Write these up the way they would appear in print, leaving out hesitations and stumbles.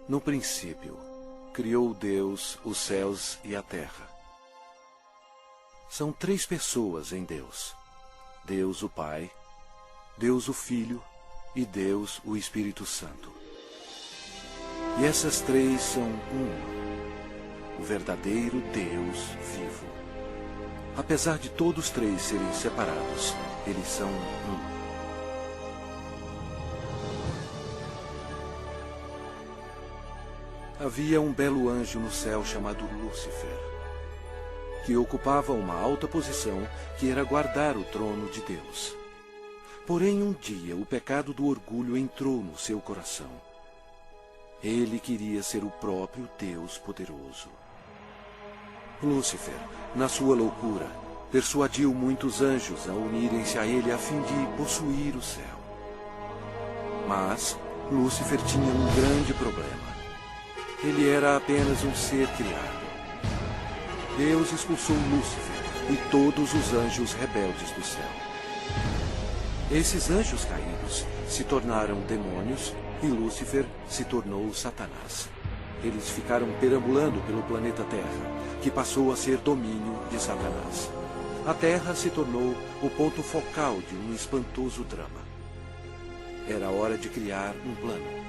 No princípio, criou Deus os céus e a terra. São três pessoas em Deus: Deus o Pai, Deus o Filho e Deus o Espírito Santo. E essas três são uma, o verdadeiro Deus vivo. Apesar de todos três serem separados, eles são um. Havia um belo anjo no céu chamado Lúcifer, que ocupava uma alta posição que era guardar o trono de Deus. Porém, um dia, o pecado do orgulho entrou no seu coração. Ele queria ser o próprio Deus poderoso. Lúcifer, na sua loucura, persuadiu muitos anjos a unirem-se a ele a fim de possuir o céu. Mas Lúcifer tinha um grande problema. Ele era apenas um ser criado. Deus expulsou Lúcifer e todos os anjos rebeldes do céu. Esses anjos caídos se tornaram demônios e Lúcifer se tornou Satanás. Eles ficaram perambulando pelo planeta Terra, que passou a ser domínio de Satanás. A Terra se tornou o ponto focal de um espantoso drama. Era hora de criar um plano.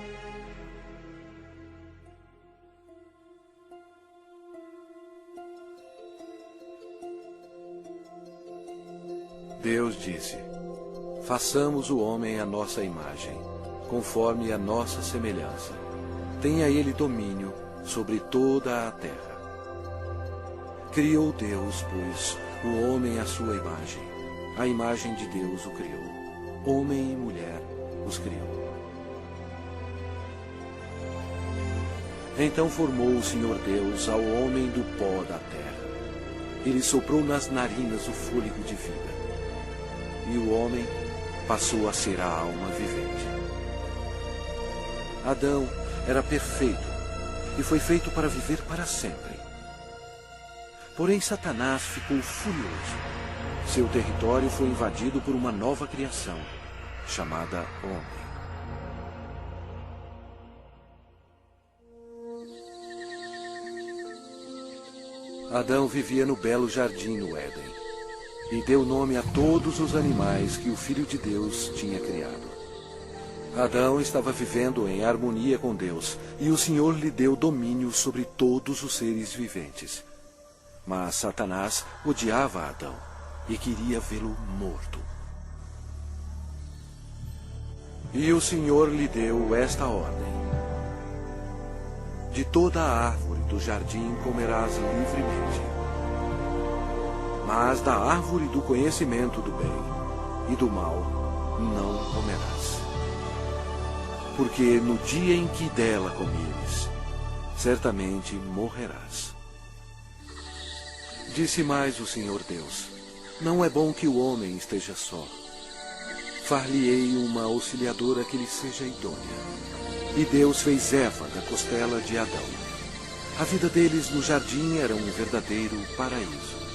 Deus disse: façamos o homem à nossa imagem, conforme a nossa semelhança. Tenha ele domínio sobre toda a terra. Criou Deus, pois, o homem à sua imagem. A imagem de Deus o criou. Homem e mulher os criou. Então formou o Senhor Deus ao homem do pó da terra. Ele soprou nas narinas o fôlego de vida. E o homem passou a ser a alma vivente. Adão era perfeito e foi feito para viver para sempre. Porém, Satanás ficou furioso. Seu território foi invadido por uma nova criação, chamada homem. Adão vivia no belo jardim no Éden e deu nome a todos os animais que o Filho de Deus tinha criado. Adão estava vivendo em harmonia com Deus, e o Senhor lhe deu domínio sobre todos os seres viventes. Mas Satanás odiava Adão e queria vê-lo morto. E o Senhor lhe deu esta ordem: de toda a árvore do jardim comerás livremente, mas da árvore do conhecimento do bem e do mal não comerás. Porque no dia em que dela comeres, certamente morrerás. Disse mais o Senhor Deus: não é bom que o homem esteja só. Far-lhe-ei uma auxiliadora que lhe seja idônea. E Deus fez Eva da costela de Adão. A vida deles no jardim era um verdadeiro paraíso.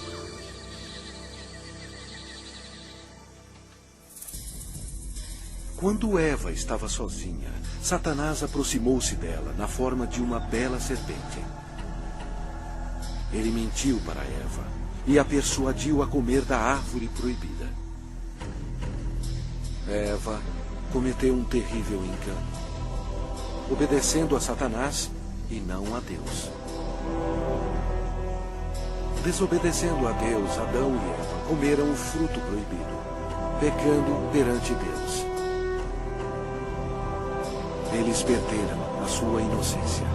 Quando Eva estava sozinha, Satanás aproximou-se dela na forma de uma bela serpente. Ele mentiu para Eva e a persuadiu a comer da árvore proibida. Eva cometeu um terrível engano, obedecendo a Satanás e não a Deus. Desobedecendo a Deus, Adão e Eva comeram o fruto proibido, pecando perante Deus. Eles perderam a sua inocência.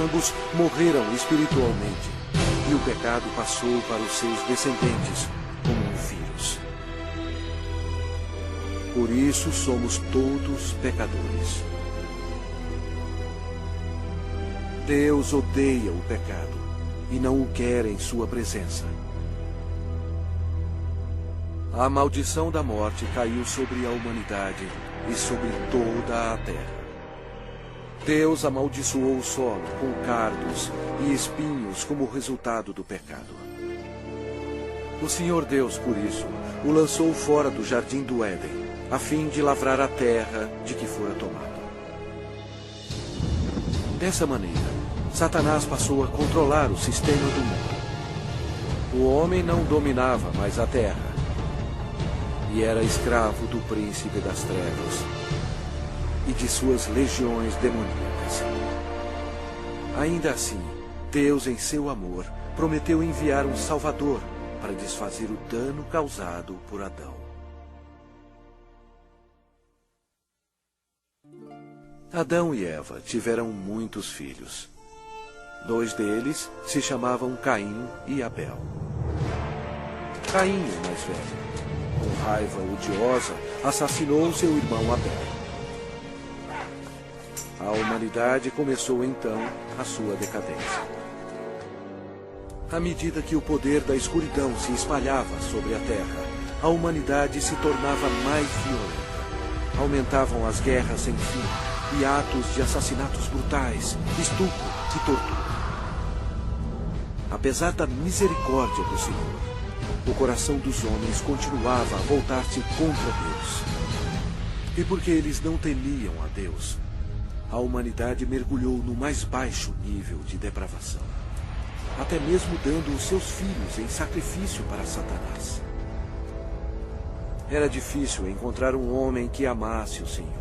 Ambos morreram espiritualmente, e o pecado passou para os seus descendentes como um vírus. Por isso somos todos pecadores. Deus odeia o pecado e não o quer em sua presença. A maldição da morte caiu sobre a humanidade e sobre toda a terra. Deus amaldiçoou o solo com cardos e espinhos como resultado do pecado. O Senhor Deus, por isso, o lançou fora do jardim do Éden, a fim de lavrar a terra de que fora tomado. Dessa maneira, Satanás passou a controlar o sistema do mundo. O homem não dominava mais a terra e era escravo do príncipe das trevas e de suas legiões demoníacas. Ainda assim, Deus, em seu amor, prometeu enviar um Salvador para desfazer o dano causado por Adão. Adão e Eva tiveram muitos filhos. 2 deles se chamavam Caim e Abel. Caim, o mais velho, com raiva odiosa, assassinou seu irmão Abel. A humanidade começou então a sua decadência. À medida que o poder da escuridão se espalhava sobre a terra, a humanidade se tornava mais violenta. Aumentavam as guerras sem fim e atos de assassinatos brutais, estupro e tortura. Apesar da misericórdia do Senhor, o coração dos homens continuava a voltar-se contra Deus. E porque eles não temiam a Deus, a humanidade mergulhou no mais baixo nível de depravação, até mesmo dando os seus filhos em sacrifício para Satanás. Era difícil encontrar um homem que amasse o Senhor.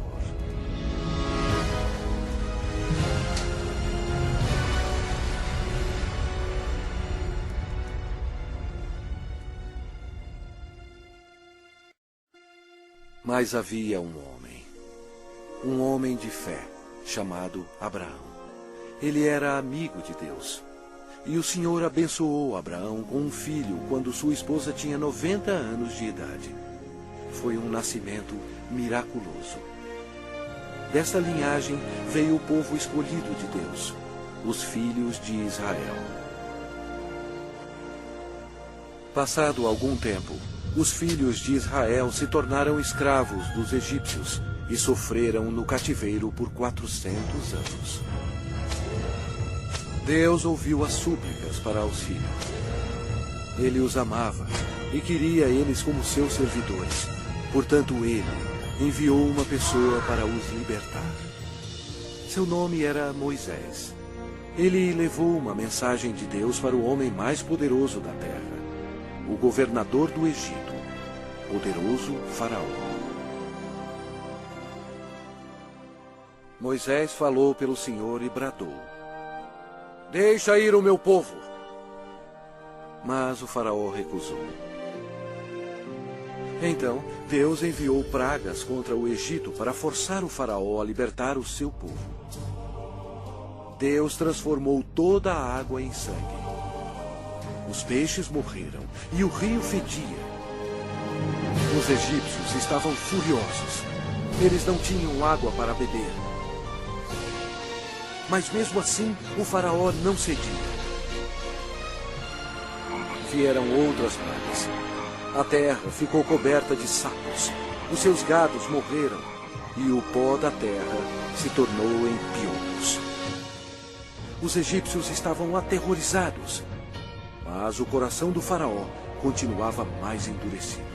Mas havia um homem de fé, chamado Abraão. Ele era amigo de Deus. E o Senhor abençoou Abraão com um filho quando sua esposa tinha 90 anos de idade. Foi um nascimento miraculoso. Desta linhagem veio o povo escolhido de Deus, os filhos de Israel. Passado algum tempo, os filhos de Israel se tornaram escravos dos egípcios e sofreram no cativeiro por 400 anos. Deus ouviu as súplicas para auxílio. Ele os amava e queria eles como seus servidores. Portanto, ele enviou uma pessoa para os libertar. Seu nome era Moisés. Ele levou uma mensagem de Deus para o homem mais poderoso da terra, o governador do Egito, poderoso Faraó. Moisés falou pelo Senhor e bradou: "Deixa ir o meu povo." Mas o Faraó recusou. Então, Deus enviou pragas contra o Egito para forçar o Faraó a libertar o seu povo. Deus transformou toda a água em sangue. Os peixes morreram e o rio fedia. Os egípcios estavam furiosos. Eles não tinham água para beber. Mas mesmo assim, o Faraó não cedia. Vieram outras pragas. A terra ficou coberta de sapos. Os seus gados morreram e o pó da terra se tornou em piolhos. Os egípcios estavam aterrorizados, mas o coração do Faraó continuava mais endurecido.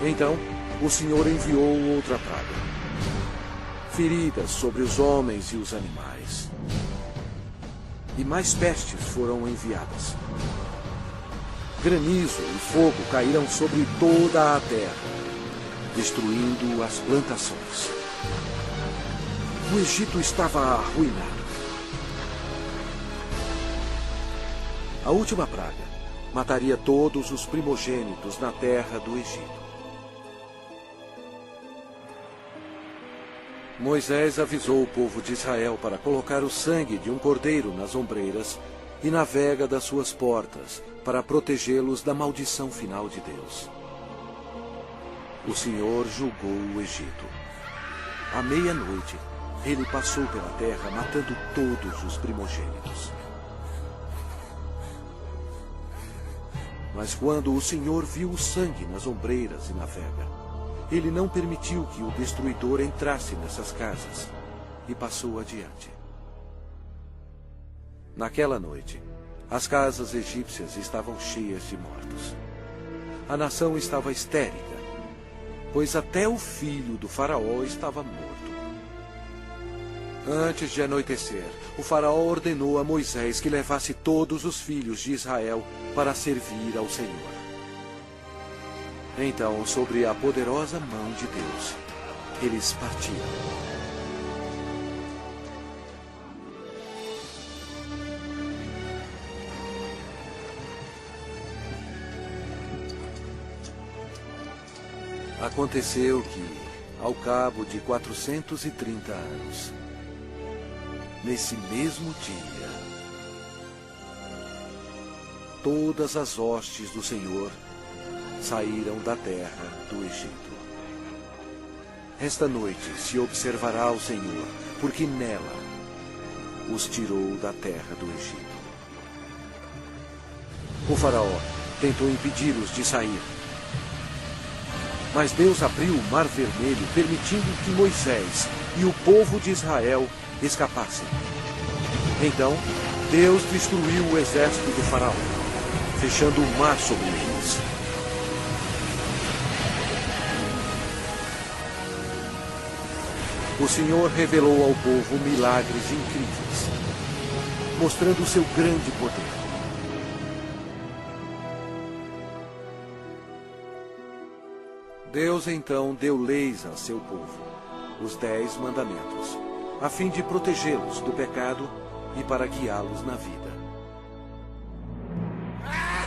Então, o Senhor enviou outra praga. Feridas sobre os homens e os animais. E mais pestes foram enviadas. Granizo e fogo caíram sobre toda a terra, destruindo as plantações. O Egito estava arruinado. A última praga mataria todos os primogênitos na terra do Egito. Moisés avisou o povo de Israel para colocar o sangue de um cordeiro nas ombreiras e na vega das suas portas, para protegê-los da maldição final de Deus. O Senhor julgou o Egito. À meia-noite, ele passou pela terra matando todos os primogênitos. Mas quando o Senhor viu o sangue nas ombreiras e na vega, ele não permitiu que o destruidor entrasse nessas casas e passou adiante. Naquela noite, as casas egípcias estavam cheias de mortos. A nação estava histérica, pois até o filho do Faraó estava morto. Antes de anoitecer, o faraó ordenou a Moisés que levasse todos os filhos de Israel para servir ao Senhor. Então, sobre a poderosa mão de Deus, eles partiram. Aconteceu que, ao cabo de 430 anos, nesse mesmo dia, todas as hostes do Senhor saíram da terra do Egito. Esta noite se observará o Senhor, porque nela os tirou da terra do Egito. O faraó tentou impedi-los de sair, mas Deus abriu o Mar Vermelho, permitindo que Moisés e o povo de Israel escapassem. Então, Deus destruiu o exército do faraó, fechando o mar sobre eles. O Senhor revelou ao povo milagres incríveis, mostrando o seu grande poder. Deus então deu leis a seu povo, os 10 mandamentos, a fim de protegê-los do pecado e para guiá-los na vida.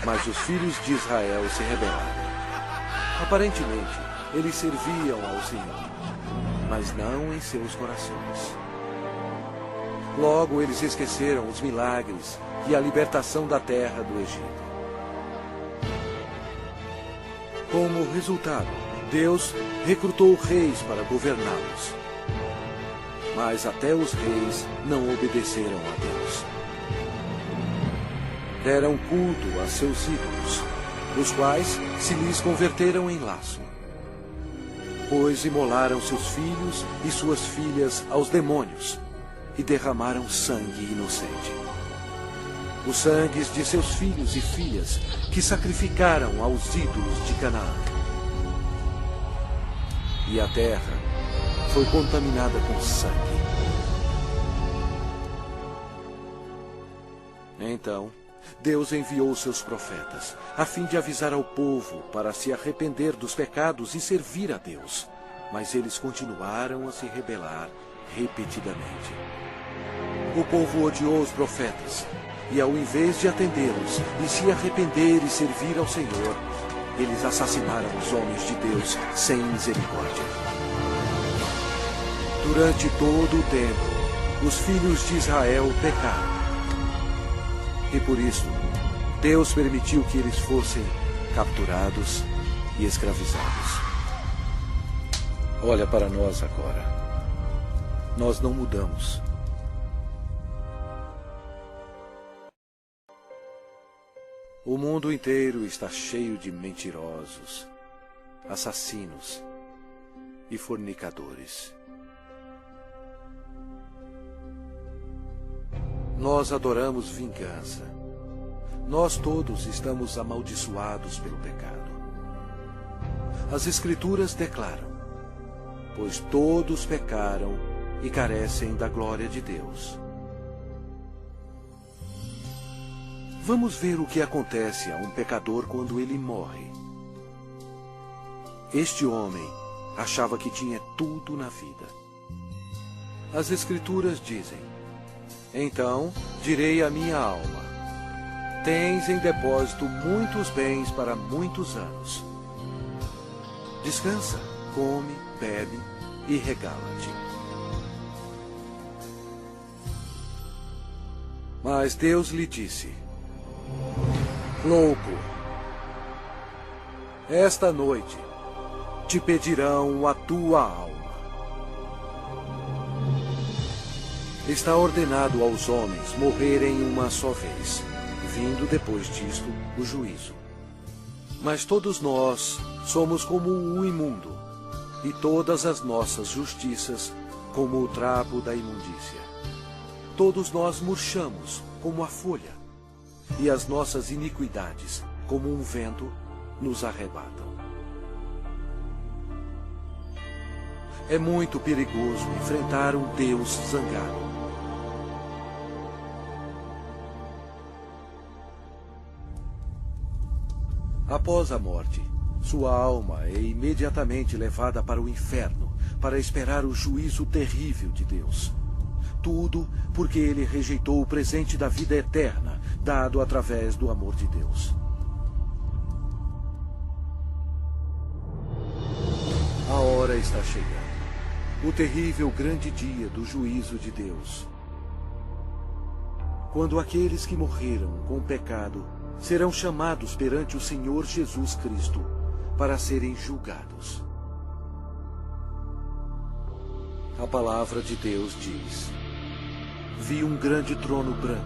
Mas os filhos de Israel se rebelaram. Aparentemente, eles serviam ao Senhor, mas não em seus corações. Logo, eles esqueceram os milagres e a libertação da terra do Egito. Como resultado, Deus recrutou reis para governá-los. Mas até os reis não obedeceram a Deus. Deram culto a seus ídolos, os quais se lhes converteram em laço. Pois imolaram seus filhos e suas filhas aos demônios e derramaram sangue inocente. Os sangues de seus filhos e filhas que sacrificaram aos ídolos de Canaã. E a terra foi contaminada com sangue. Então, Deus enviou seus profetas, a fim de avisar ao povo para se arrepender dos pecados e servir a Deus. Mas eles continuaram a se rebelar repetidamente. O povo odiou os profetas, e ao invés de atendê-los e se arrepender e servir ao Senhor, eles assassinaram os homens de Deus sem misericórdia. Durante todo o tempo, os filhos de Israel pecaram. E por isso, Deus permitiu que eles fossem capturados e escravizados. Olha para nós agora. Nós não mudamos. O mundo inteiro está cheio de mentirosos, assassinos e fornicadores. Nós adoramos vingança. Nós todos estamos amaldiçoados pelo pecado. As Escrituras declaram: pois todos pecaram e carecem da glória de Deus. Vamos ver o que acontece a um pecador quando ele morre. Este homem achava que tinha tudo na vida. As Escrituras dizem: então direi à minha alma: tens em depósito muitos bens para muitos anos. Descansa, come, bebe e regala-te. Mas Deus lhe disse: louco, esta noite te pedirão a tua alma. Está ordenado aos homens morrerem uma só vez, vindo depois disto o juízo. Mas todos nós somos como o imundo, e todas as nossas justiças como o trapo da imundícia. Todos nós murchamos como a folha, e as nossas iniquidades, como um vento, nos arrebatam. É muito perigoso enfrentar um Deus zangado. Após a morte, sua alma é imediatamente levada para o inferno para esperar o juízo terrível de Deus. Tudo porque ele rejeitou o presente da vida eterna, dado através do amor de Deus. A hora está chegando. O terrível grande dia do juízo de Deus. Quando aqueles que morreram com o pecado serão chamados perante o Senhor Jesus Cristo para serem julgados. A palavra de Deus diz: vi um grande trono branco,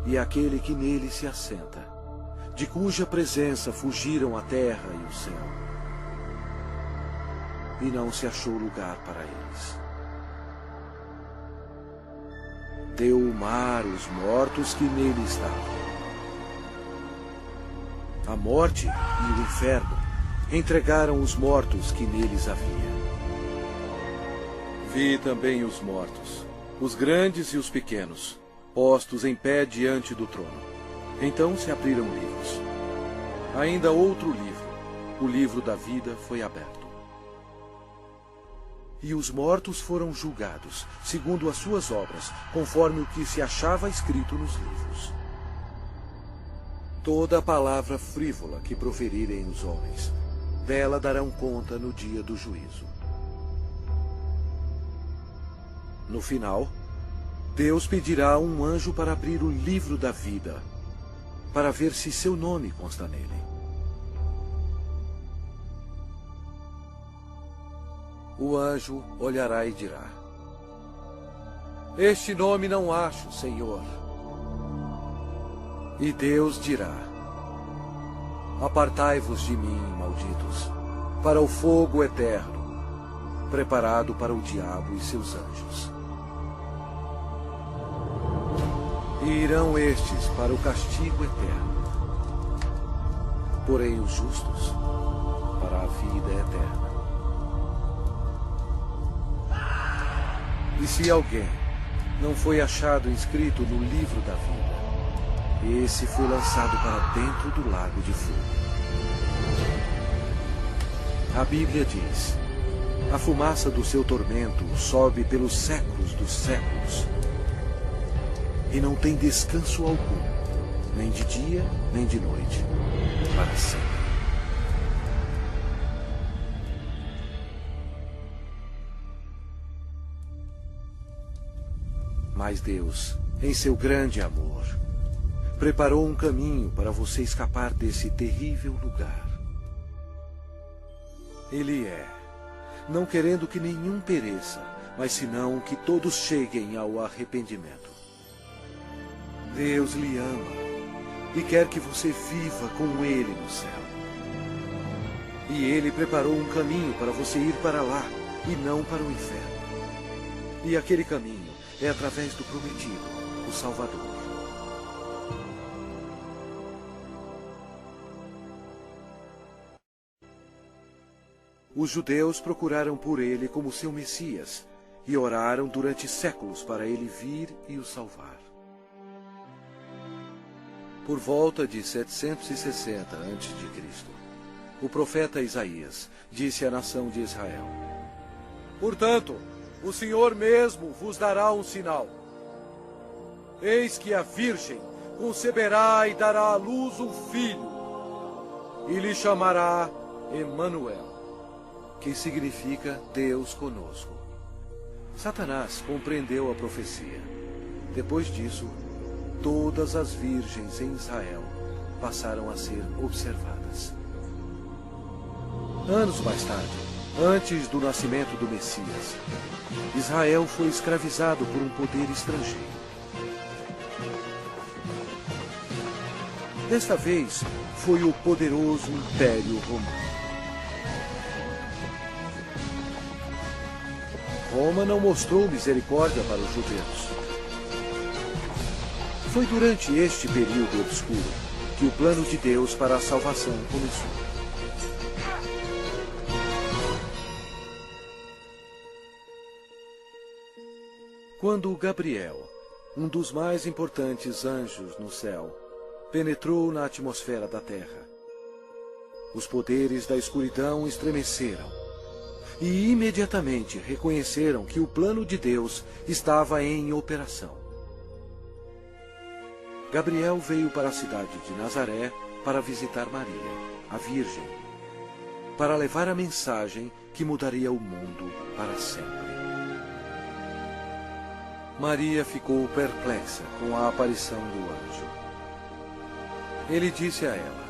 e aquele que nele se assenta, de cuja presença fugiram a terra e o céu, e não se achou lugar para eles. Deu o mar os mortos que nele estavam. A morte e o inferno entregaram os mortos que neles havia. Vi também os mortos, os grandes e os pequenos, postos em pé diante do trono. Então se abriram livros. Ainda outro livro, o livro da vida, foi aberto. E os mortos foram julgados, segundo as suas obras, conforme o que se achava escrito nos livros. Toda palavra frívola que proferirem os homens, dela darão conta no dia do juízo. No final, Deus pedirá a um anjo para abrir o livro da vida, para ver se seu nome consta nele. O anjo olhará e dirá: este nome não acho, Senhor. E Deus dirá: apartai-vos de mim, malditos, para o fogo eterno, preparado para o diabo e seus anjos. E irão estes para o castigo eterno, porém os justos para a vida eterna. E se alguém não foi achado inscrito no livro da vida, esse foi lançado para dentro do lago de fogo. A Bíblia diz: a fumaça do seu tormento sobe pelos séculos dos séculos, e não tem descanso algum, nem de dia, nem de noite, para sempre. Mas Deus, em seu grande amor, preparou um caminho para você escapar desse terrível lugar. Ele é, não querendo que nenhum pereça, mas senão que todos cheguem ao arrependimento. Deus lhe ama e quer que você viva com Ele no céu. E Ele preparou um caminho para você ir para lá e não para o inferno. E aquele caminho é através do prometido, o Salvador. Os judeus procuraram por ele como seu Messias e oraram durante séculos para ele vir e o salvar. Por volta de 760 a.C., o profeta Isaías disse à nação de Israel: portanto, o Senhor mesmo vos dará um sinal. Eis que a virgem conceberá e dará à luz um filho, e lhe chamará Emanuel, que significa Deus conosco. Satanás compreendeu a profecia. Depois disso, todas as virgens em Israel passaram a ser observadas. Anos mais tarde, antes do nascimento do Messias, Israel foi escravizado por um poder estrangeiro. Desta vez, foi o poderoso Império Romano. Roma não mostrou misericórdia para os judeus. Foi durante este período obscuro que o plano de Deus para a salvação começou. Quando Gabriel, um dos mais importantes anjos no céu, penetrou na atmosfera da terra, os poderes da escuridão estremeceram e imediatamente reconheceram que o plano de Deus estava em operação. Gabriel veio para a cidade de Nazaré para visitar Maria, a Virgem, para levar a mensagem que mudaria o mundo para sempre. Maria ficou perplexa com a aparição do anjo. Ele disse a ela: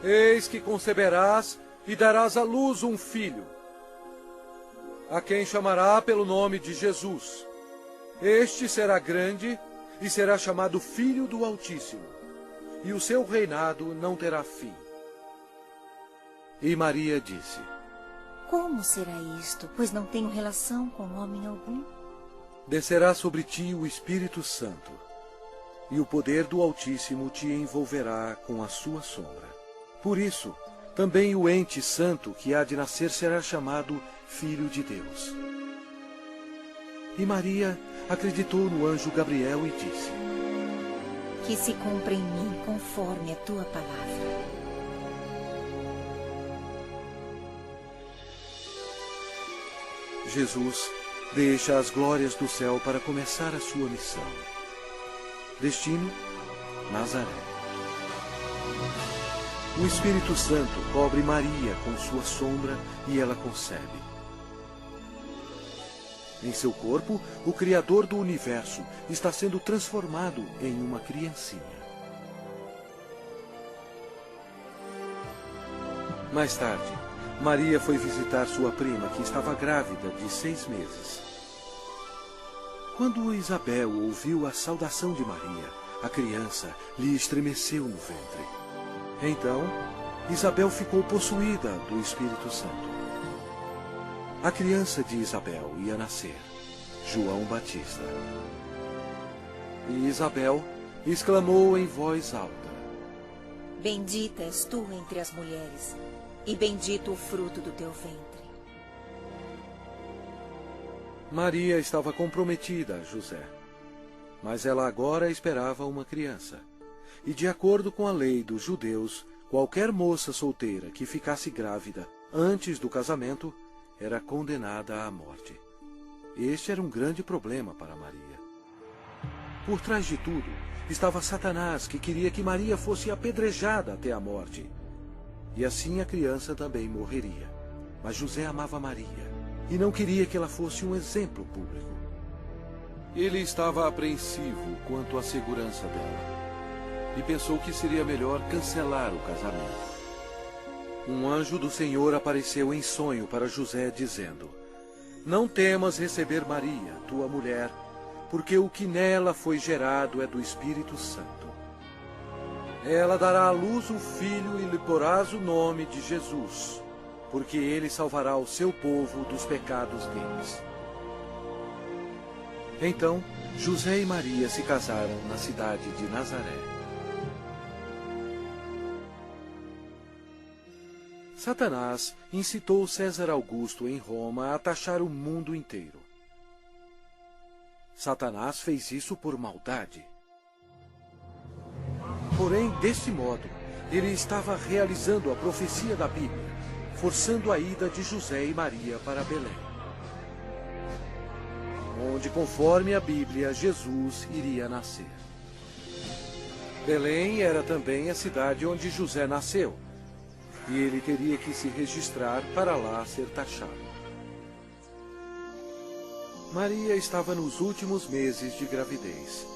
Eis que conceberás e darás à luz um filho, a quem chamará pelo nome de Jesus. Este será grande e será chamado Filho do Altíssimo, e o seu reinado não terá fim. E Maria disse: Como será isto, pois não tenho relação com homem algum? Descerá sobre ti o Espírito Santo, e o poder do Altíssimo te envolverá com a sua sombra. Por isso, também o ente santo que há de nascer será chamado Filho de Deus. E Maria acreditou no anjo Gabriel e disse: Que se cumpra em mim conforme a tua palavra. Jesus deixa as glórias do céu para começar a sua missão. Destino: Nazaré. O Espírito Santo cobre Maria com sua sombra e ela concebe. Em seu corpo, o Criador do universo está sendo transformado em uma criancinha. Mais tarde, Maria foi visitar sua prima, que estava grávida de 6 meses. Quando Isabel ouviu a saudação de Maria, a criança lhe estremeceu no ventre. Então, Isabel ficou possuída do Espírito Santo. A criança de Isabel ia nascer, João Batista. E Isabel exclamou em voz alta: Bendita és tu entre as mulheres, e bendito o fruto do teu ventre. Maria estava comprometida a José, mas ela agora esperava uma criança. E de acordo com a lei dos judeus, qualquer moça solteira que ficasse grávida antes do casamento era condenada à morte. Este era um grande problema para Maria. Por trás de tudo estava Satanás, que queria que Maria fosse apedrejada até a morte. E assim a criança também morreria. Mas José amava Maria e não queria que ela fosse um exemplo público. Ele estava apreensivo quanto à segurança dela e pensou que seria melhor cancelar o casamento. Um anjo do Senhor apareceu em sonho para José, dizendo: Não temas receber Maria, tua mulher, porque o que nela foi gerado é do Espírito Santo. Ela dará à luz um filho e lhe porás o nome de Jesus, porque ele salvará o seu povo dos pecados deles. Então, José e Maria se casaram na cidade de Nazaré. Satanás incitou César Augusto em Roma a taxar o mundo inteiro. Satanás fez isso por maldade. Porém, desse modo, ele estava realizando a profecia da Bíblia, forçando a ida de José e Maria para Belém, onde, conforme a Bíblia, Jesus iria nascer. Belém era também a cidade onde José nasceu, e ele teria que se registrar para lá ser taxado. Maria estava nos últimos meses de gravidez.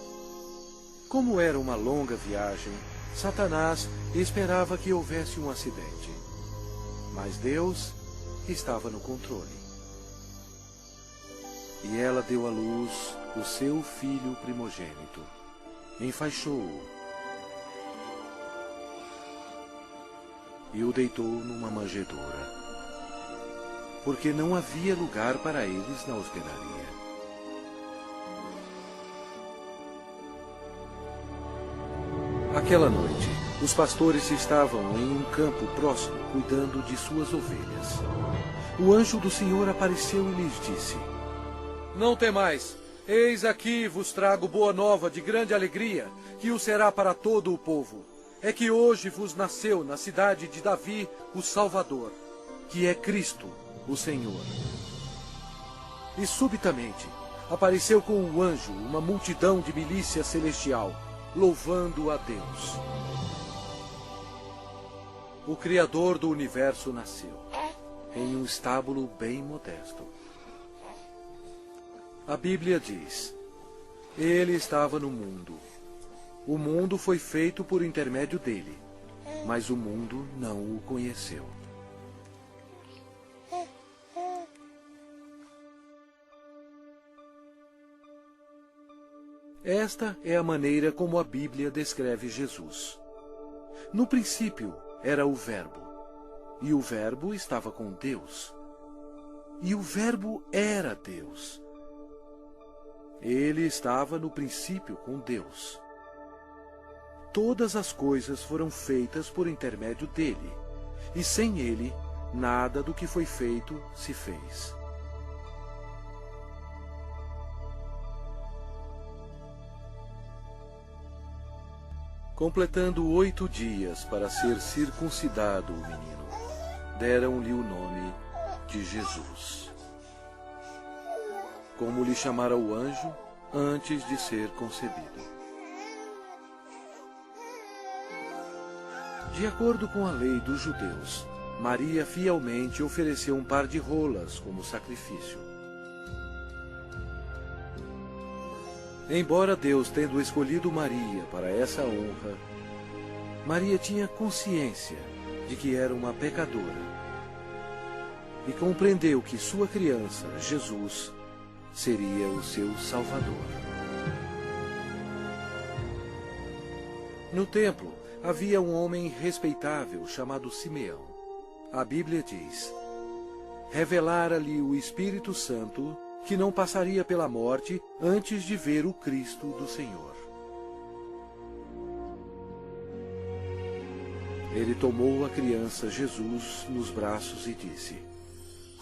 Como era uma longa viagem, Satanás esperava que houvesse um acidente. Mas Deus estava no controle. E ela deu à luz o seu filho primogênito. Enfaixou-o e o deitou numa manjedoura, porque não havia lugar para eles na hospedaria. Aquela noite, os pastores estavam em um campo próximo, cuidando de suas ovelhas. O anjo do Senhor apareceu e lhes disse: Não temais, Eis aqui vos trago boa nova de grande alegria, que o será para todo o povo. É que hoje vos nasceu na cidade de Davi o Salvador, que é Cristo, o Senhor. E subitamente apareceu com um anjo uma multidão de milícia celestial, louvando a Deus. O Criador do universo nasceu, em um estábulo bem modesto. A Bíblia diz: Ele estava no mundo. O mundo foi feito por intermédio dele, mas o mundo não o conheceu. Esta é a maneira como a Bíblia descreve Jesus. No princípio era o Verbo, e o Verbo estava com Deus, e o Verbo era Deus. Ele estava no princípio com Deus. Todas as coisas foram feitas por intermédio dele, e sem ele, nada do que foi feito se fez. Completando 8 dias para ser circuncidado o menino, deram-lhe o nome de Jesus, como lhe chamara o anjo antes de ser concebido. De acordo com a lei dos judeus, Maria fielmente ofereceu um par de rolas como sacrifício. Embora Deus tendo escolhido Maria para essa honra, Maria tinha consciência de que era uma pecadora e compreendeu que sua criança, Jesus, seria o seu Salvador. No templo havia um homem respeitável chamado Simeão. A Bíblia diz: revelara-lhe o Espírito Santo que não passaria pela morte antes de ver o Cristo do Senhor. Ele tomou a criança Jesus nos braços e disse: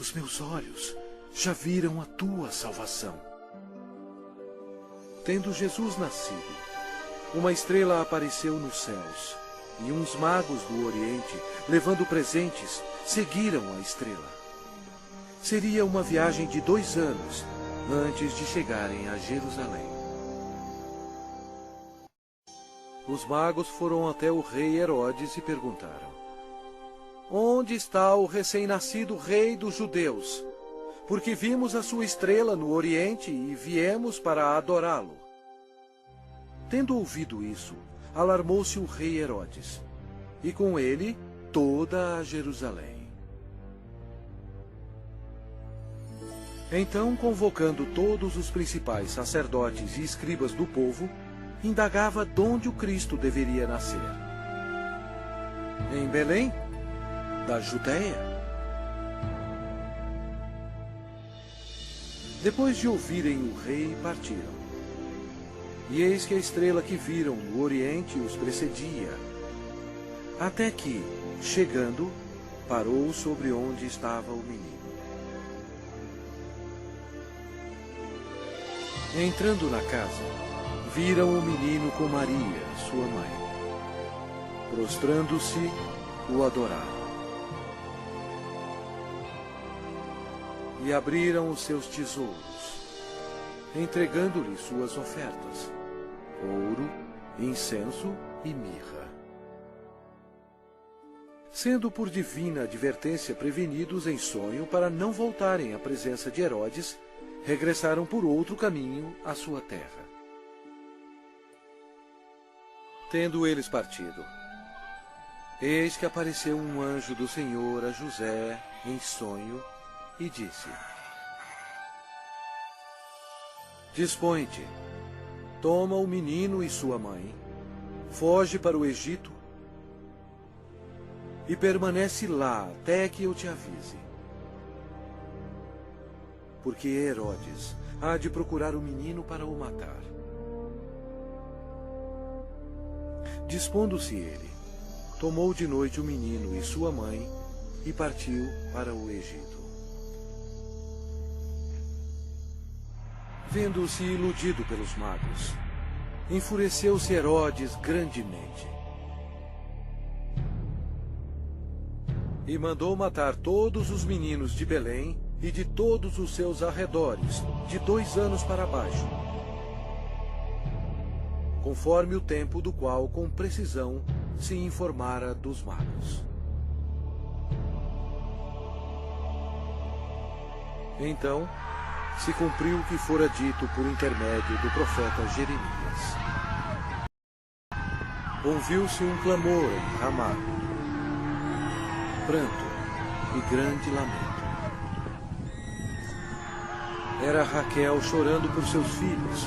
os meus olhos já viram a tua salvação. Tendo Jesus nascido, uma estrela apareceu nos céus, e uns magos do Oriente, levando presentes, seguiram a estrela. Seria uma viagem de 2 anos antes de chegarem a Jerusalém. Os magos foram até o rei Herodes e perguntaram: onde está o recém-nascido rei dos judeus? Porque vimos a sua estrela no Oriente e viemos para adorá-lo. Tendo ouvido isso, alarmou-se o rei Herodes, e com ele toda a Jerusalém. Então, convocando todos os principais sacerdotes e escribas do povo, indagava donde o Cristo deveria nascer. Em Belém, da Judéia. Depois de ouvirem o rei, partiram. E eis que a estrela que viram no Oriente os precedia, até que, chegando, parou sobre onde estava o menino. Entrando na casa, viram o menino com Maria, sua mãe. Prostrando-se, o adoraram. E abriram os seus tesouros, entregando-lhe suas ofertas: ouro, incenso e mirra. Sendo por divina advertência prevenidos em sonho para não voltarem à presença de Herodes, regressaram por outro caminho à sua terra. Tendo eles partido, eis que apareceu um anjo do Senhor a José em sonho e disse: dispõe-te, toma o menino e sua mãe, foge para o Egito e permanece lá até que eu te avise. Porque Herodes há de procurar o menino para o matar. Dispondo-se ele, tomou de noite o menino e sua mãe e partiu para o Egito. Vendo-se iludido pelos magos, enfureceu-se Herodes grandemente e mandou matar todos os meninos de Belém e de todos os seus arredores, de 2 anos para baixo, conforme o tempo do qual com precisão se informara dos magos. Então se cumpriu o que fora dito por intermédio do profeta Jeremias. Ouviu-se um clamor em Ramá, pranto e grande lamento. Era Raquel chorando por seus filhos,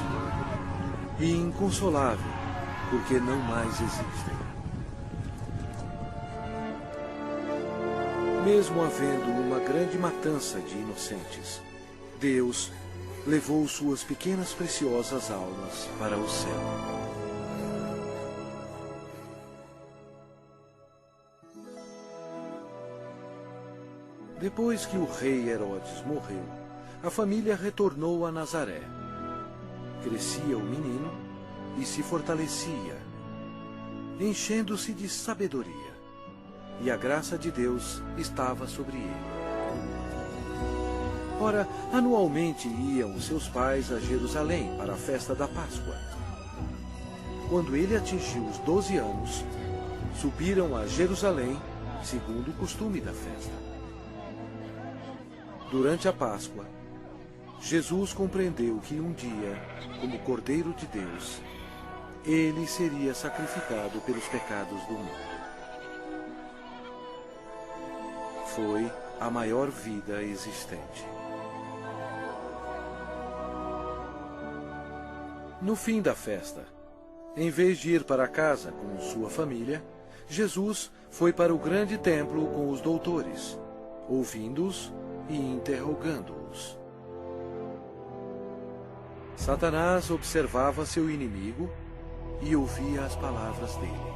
e inconsolável, porque não mais existem. Mesmo havendo uma grande matança de inocentes, Deus levou suas pequenas preciosas almas para o céu. Depois que o rei Herodes morreu, a família retornou a Nazaré. Crescia o menino e se fortalecia, enchendo-se de sabedoria, e a graça de Deus estava sobre ele. Ora, anualmente iam seus pais a Jerusalém para a festa da Páscoa. Quando ele atingiu os 12 anos, subiram a Jerusalém, segundo o costume da festa. Durante a Páscoa, Jesus compreendeu que um dia, como Cordeiro de Deus, ele seria sacrificado pelos pecados do mundo. Foi a maior vida existente. No fim da festa, em vez de ir para casa com sua família, Jesus foi para o grande templo com os doutores, ouvindo-os e interrogando-os. Satanás observava seu inimigo e ouvia as palavras dele.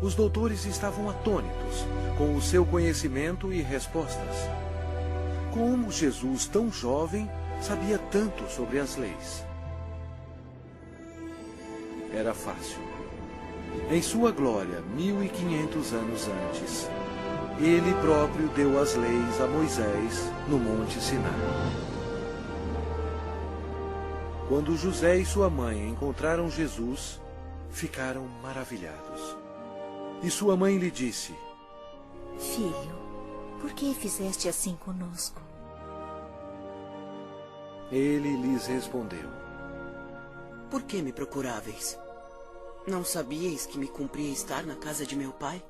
Os doutores estavam atônitos com o seu conhecimento e respostas. Como Jesus, tão jovem, sabia tanto sobre as leis? Era fácil. Em sua glória, 1500 anos antes, ele próprio deu as leis a Moisés no Monte Sinai. Quando José e sua mãe encontraram Jesus, ficaram maravilhados. E sua mãe lhe disse: Filho, por que fizeste assim conosco? Ele lhes respondeu: Por que me procuráveis? Não sabíeis que me cumpria estar na casa de meu pai?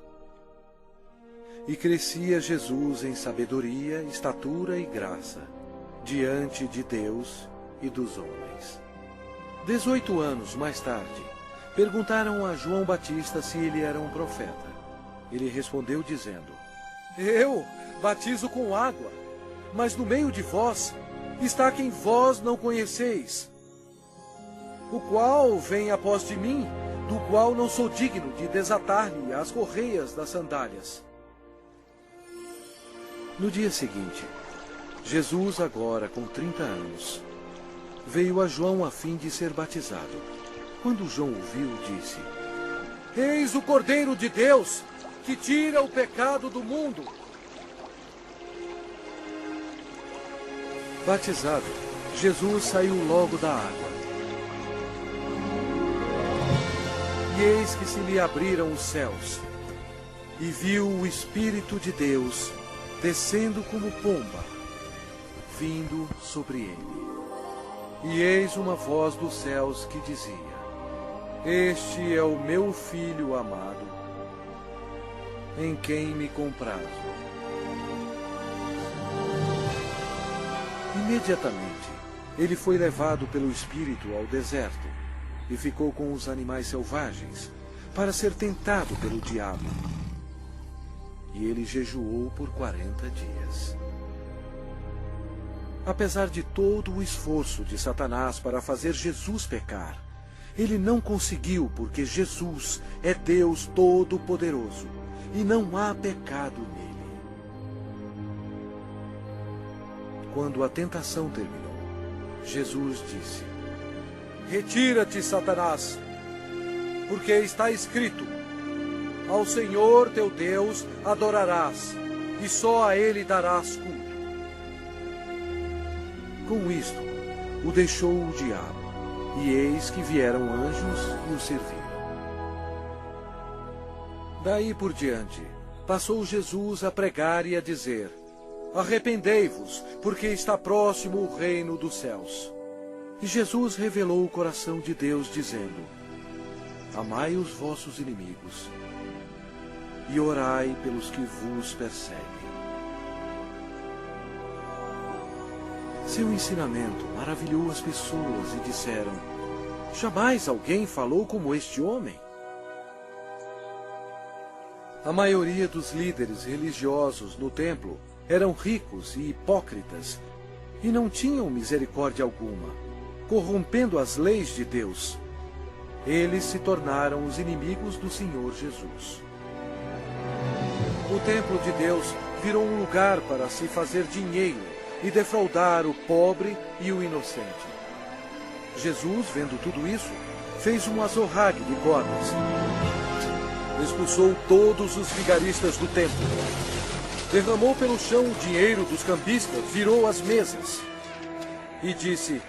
E crescia Jesus em sabedoria, estatura e graça, diante de Deus e dos homens. 18 anos mais tarde, perguntaram a João Batista se ele era um profeta. Ele respondeu dizendo: Eu batizo com água, mas no meio de vós está quem vós não conheceis, o qual vem após de mim, do qual não sou digno de desatar-lhe as correias das sandálias. No dia seguinte, Jesus, agora com 30 anos, veio a João a fim de ser batizado. Quando João o viu, disse: Eis o Cordeiro de Deus, que tira o pecado do mundo. Batizado, Jesus saiu logo da água. E eis que se lhe abriram os céus, e viu o Espírito de Deus descendo como pomba, vindo sobre ele. E eis uma voz dos céus que dizia: Este é o meu Filho amado, em quem me comprazo. Imediatamente, ele foi levado pelo Espírito ao deserto e ficou com os animais selvagens, para ser tentado pelo diabo. E ele jejuou por 40 dias. Apesar de todo o esforço de Satanás para fazer Jesus pecar, ele não conseguiu, porque Jesus é Deus Todo-Poderoso e não há pecado nele. Quando a tentação terminou, Jesus disse: Retira-te, Satanás, porque está escrito: Ao Senhor teu Deus adorarás, e só a Ele darás culto. Com isto, o deixou o diabo, e eis que vieram anjos e o serviram. Daí por diante, passou Jesus a pregar e a dizer: Arrependei-vos, porque está próximo o reino dos céus. E Jesus revelou o coração de Deus, dizendo: Amai os vossos inimigos, e orai pelos que vos perseguem. Seu ensinamento maravilhou as pessoas e disseram: Jamais alguém falou como este homem. A maioria dos líderes religiosos no templo eram ricos e hipócritas e não tinham misericórdia alguma, corrompendo as leis de Deus. Eles se tornaram os inimigos do Senhor Jesus. O templo de Deus virou um lugar para se fazer dinheiro e defraudar o pobre e o inocente. Jesus, vendo tudo isso, fez um azorrague de cordas. Expulsou todos os vigaristas do templo. Derramou pelo chão o dinheiro dos cambistas, virou as mesas. E disse: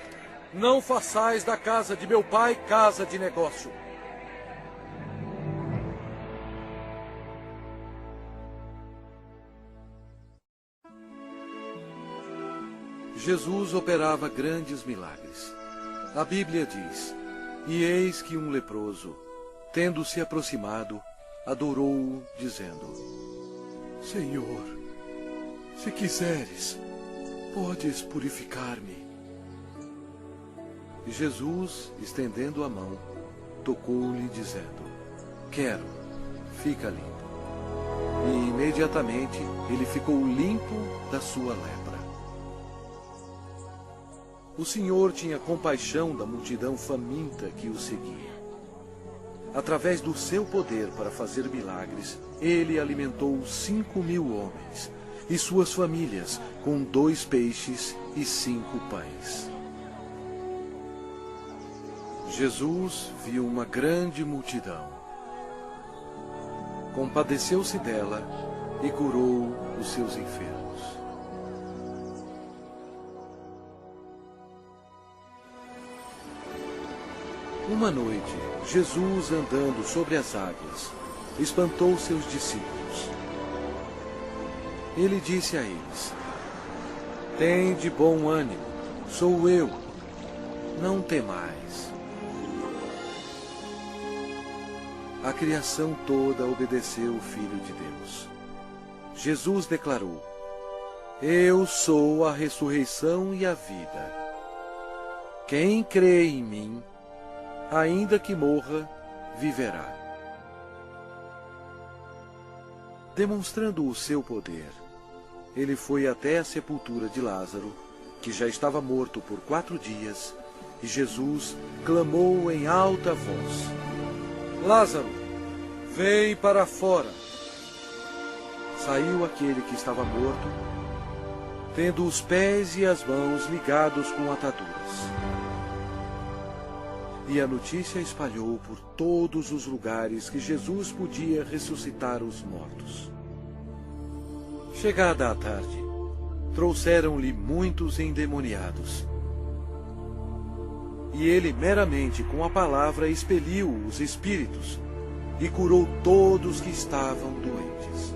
Não façais da casa de meu pai casa de negócio. Jesus operava grandes milagres. A Bíblia diz: E eis que um leproso, tendo-se aproximado, adorou-o, dizendo: Senhor, se quiseres, podes purificar-me. E Jesus, estendendo a mão, tocou-lhe, dizendo: Quero, fica limpo. E imediatamente ele ficou limpo da sua lepra. O Senhor tinha compaixão da multidão faminta que o seguia. Através do seu poder para fazer milagres, ele alimentou 5.000 homens e suas famílias com 2 peixes e 5 pães. Jesus viu uma grande multidão. Compadeceu-se dela e curou os seus enfermos. Uma noite, Jesus, andando sobre as águas, espantou seus discípulos. Ele disse a eles: Tende bom ânimo, sou eu, não temais. A criação toda obedeceu o Filho de Deus. Jesus declarou: Eu sou a ressurreição e a vida. Quem crê em mim, ainda que morra, viverá. Demonstrando o seu poder, ele foi até a sepultura de Lázaro, que já estava morto por 4 dias, e Jesus clamou em alta voz: Lázaro, vem para fora. Saiu aquele que estava morto, tendo os pés e as mãos ligados com ataduras. E a notícia espalhou por todos os lugares que Jesus podia ressuscitar os mortos. Chegada a tarde, trouxeram-lhe muitos endemoniados. E ele meramente com a palavra expeliu os espíritos e curou todos que estavam doentes.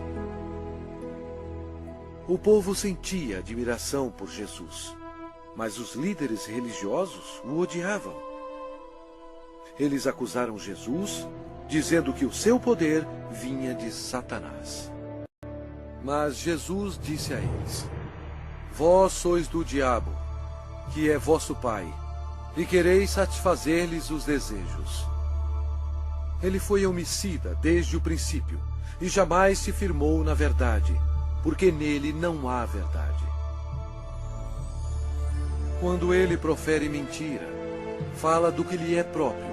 O povo sentia admiração por Jesus, mas os líderes religiosos o odiavam. Eles acusaram Jesus, dizendo que o seu poder vinha de Satanás. Mas Jesus disse a eles: Vós sois do diabo, que é vosso pai, e quereis satisfazer-lhes os desejos. Ele foi homicida desde o princípio, e jamais se firmou na verdade, porque nele não há verdade. Quando ele profere mentira, fala do que lhe é próprio,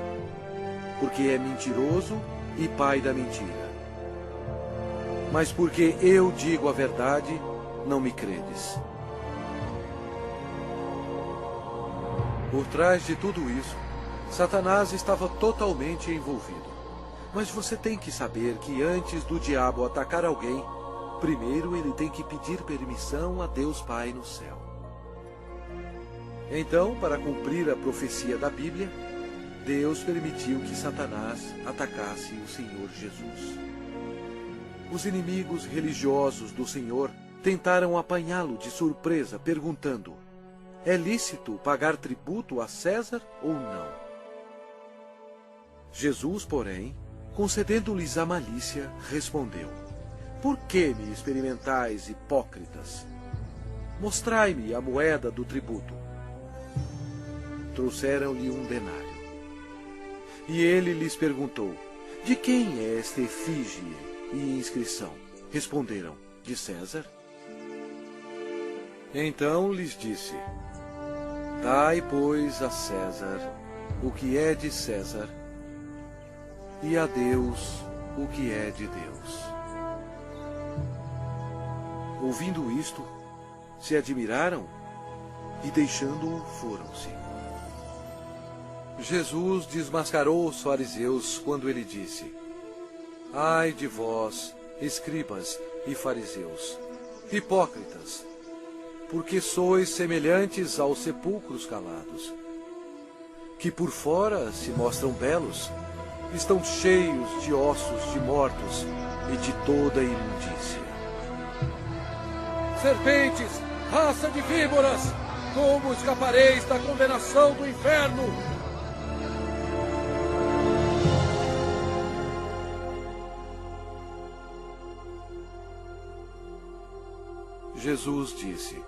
porque é mentiroso e pai da mentira. Mas porque eu digo a verdade, não me credes. Por trás de tudo isso, Satanás estava totalmente envolvido. Mas você tem que saber que antes do diabo atacar alguém, primeiro ele tem que pedir permissão a Deus Pai no céu. Então, para cumprir a profecia da Bíblia, Deus permitiu que Satanás atacasse o Senhor Jesus. Os inimigos religiosos do Senhor tentaram apanhá-lo de surpresa, perguntando: é lícito pagar tributo a César ou não? Jesus, porém, concedendo-lhes a malícia, respondeu: por que me experimentais, hipócritas? Mostrai-me a moeda do tributo. Trouxeram-lhe um denário. E ele lhes perguntou: de quem é esta efígie e inscrição? Responderam: de César. Então lhes disse: dai, pois, a César o que é de César, e a Deus o que é de Deus. Ouvindo isto, se admiraram e, deixando-o, foram-se. Jesus desmascarou os fariseus quando ele disse: ai de vós, escribas e fariseus, hipócritas, porque sois semelhantes aos sepulcros calados, que por fora se mostram belos, estão cheios de ossos de mortos e de toda imundícia. Serpentes, raça de víboras, como escapareis da condenação do inferno? Jesus disse: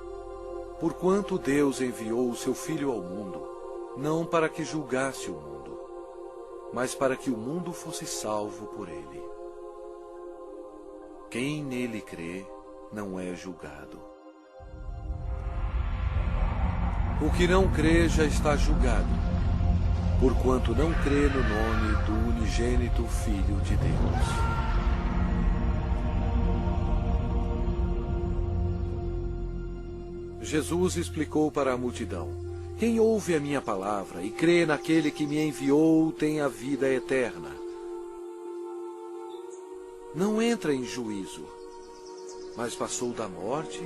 porquanto Deus enviou o seu Filho ao mundo, não para que julgasse o mundo, mas para que o mundo fosse salvo por ele. Quem nele crê não é julgado. O que não crê já está julgado, porquanto não crê no nome do unigênito Filho de Deus. Jesus explicou para a multidão: quem ouve a minha palavra e crê naquele que me enviou tem a vida eterna. Não entra em juízo, mas passou da morte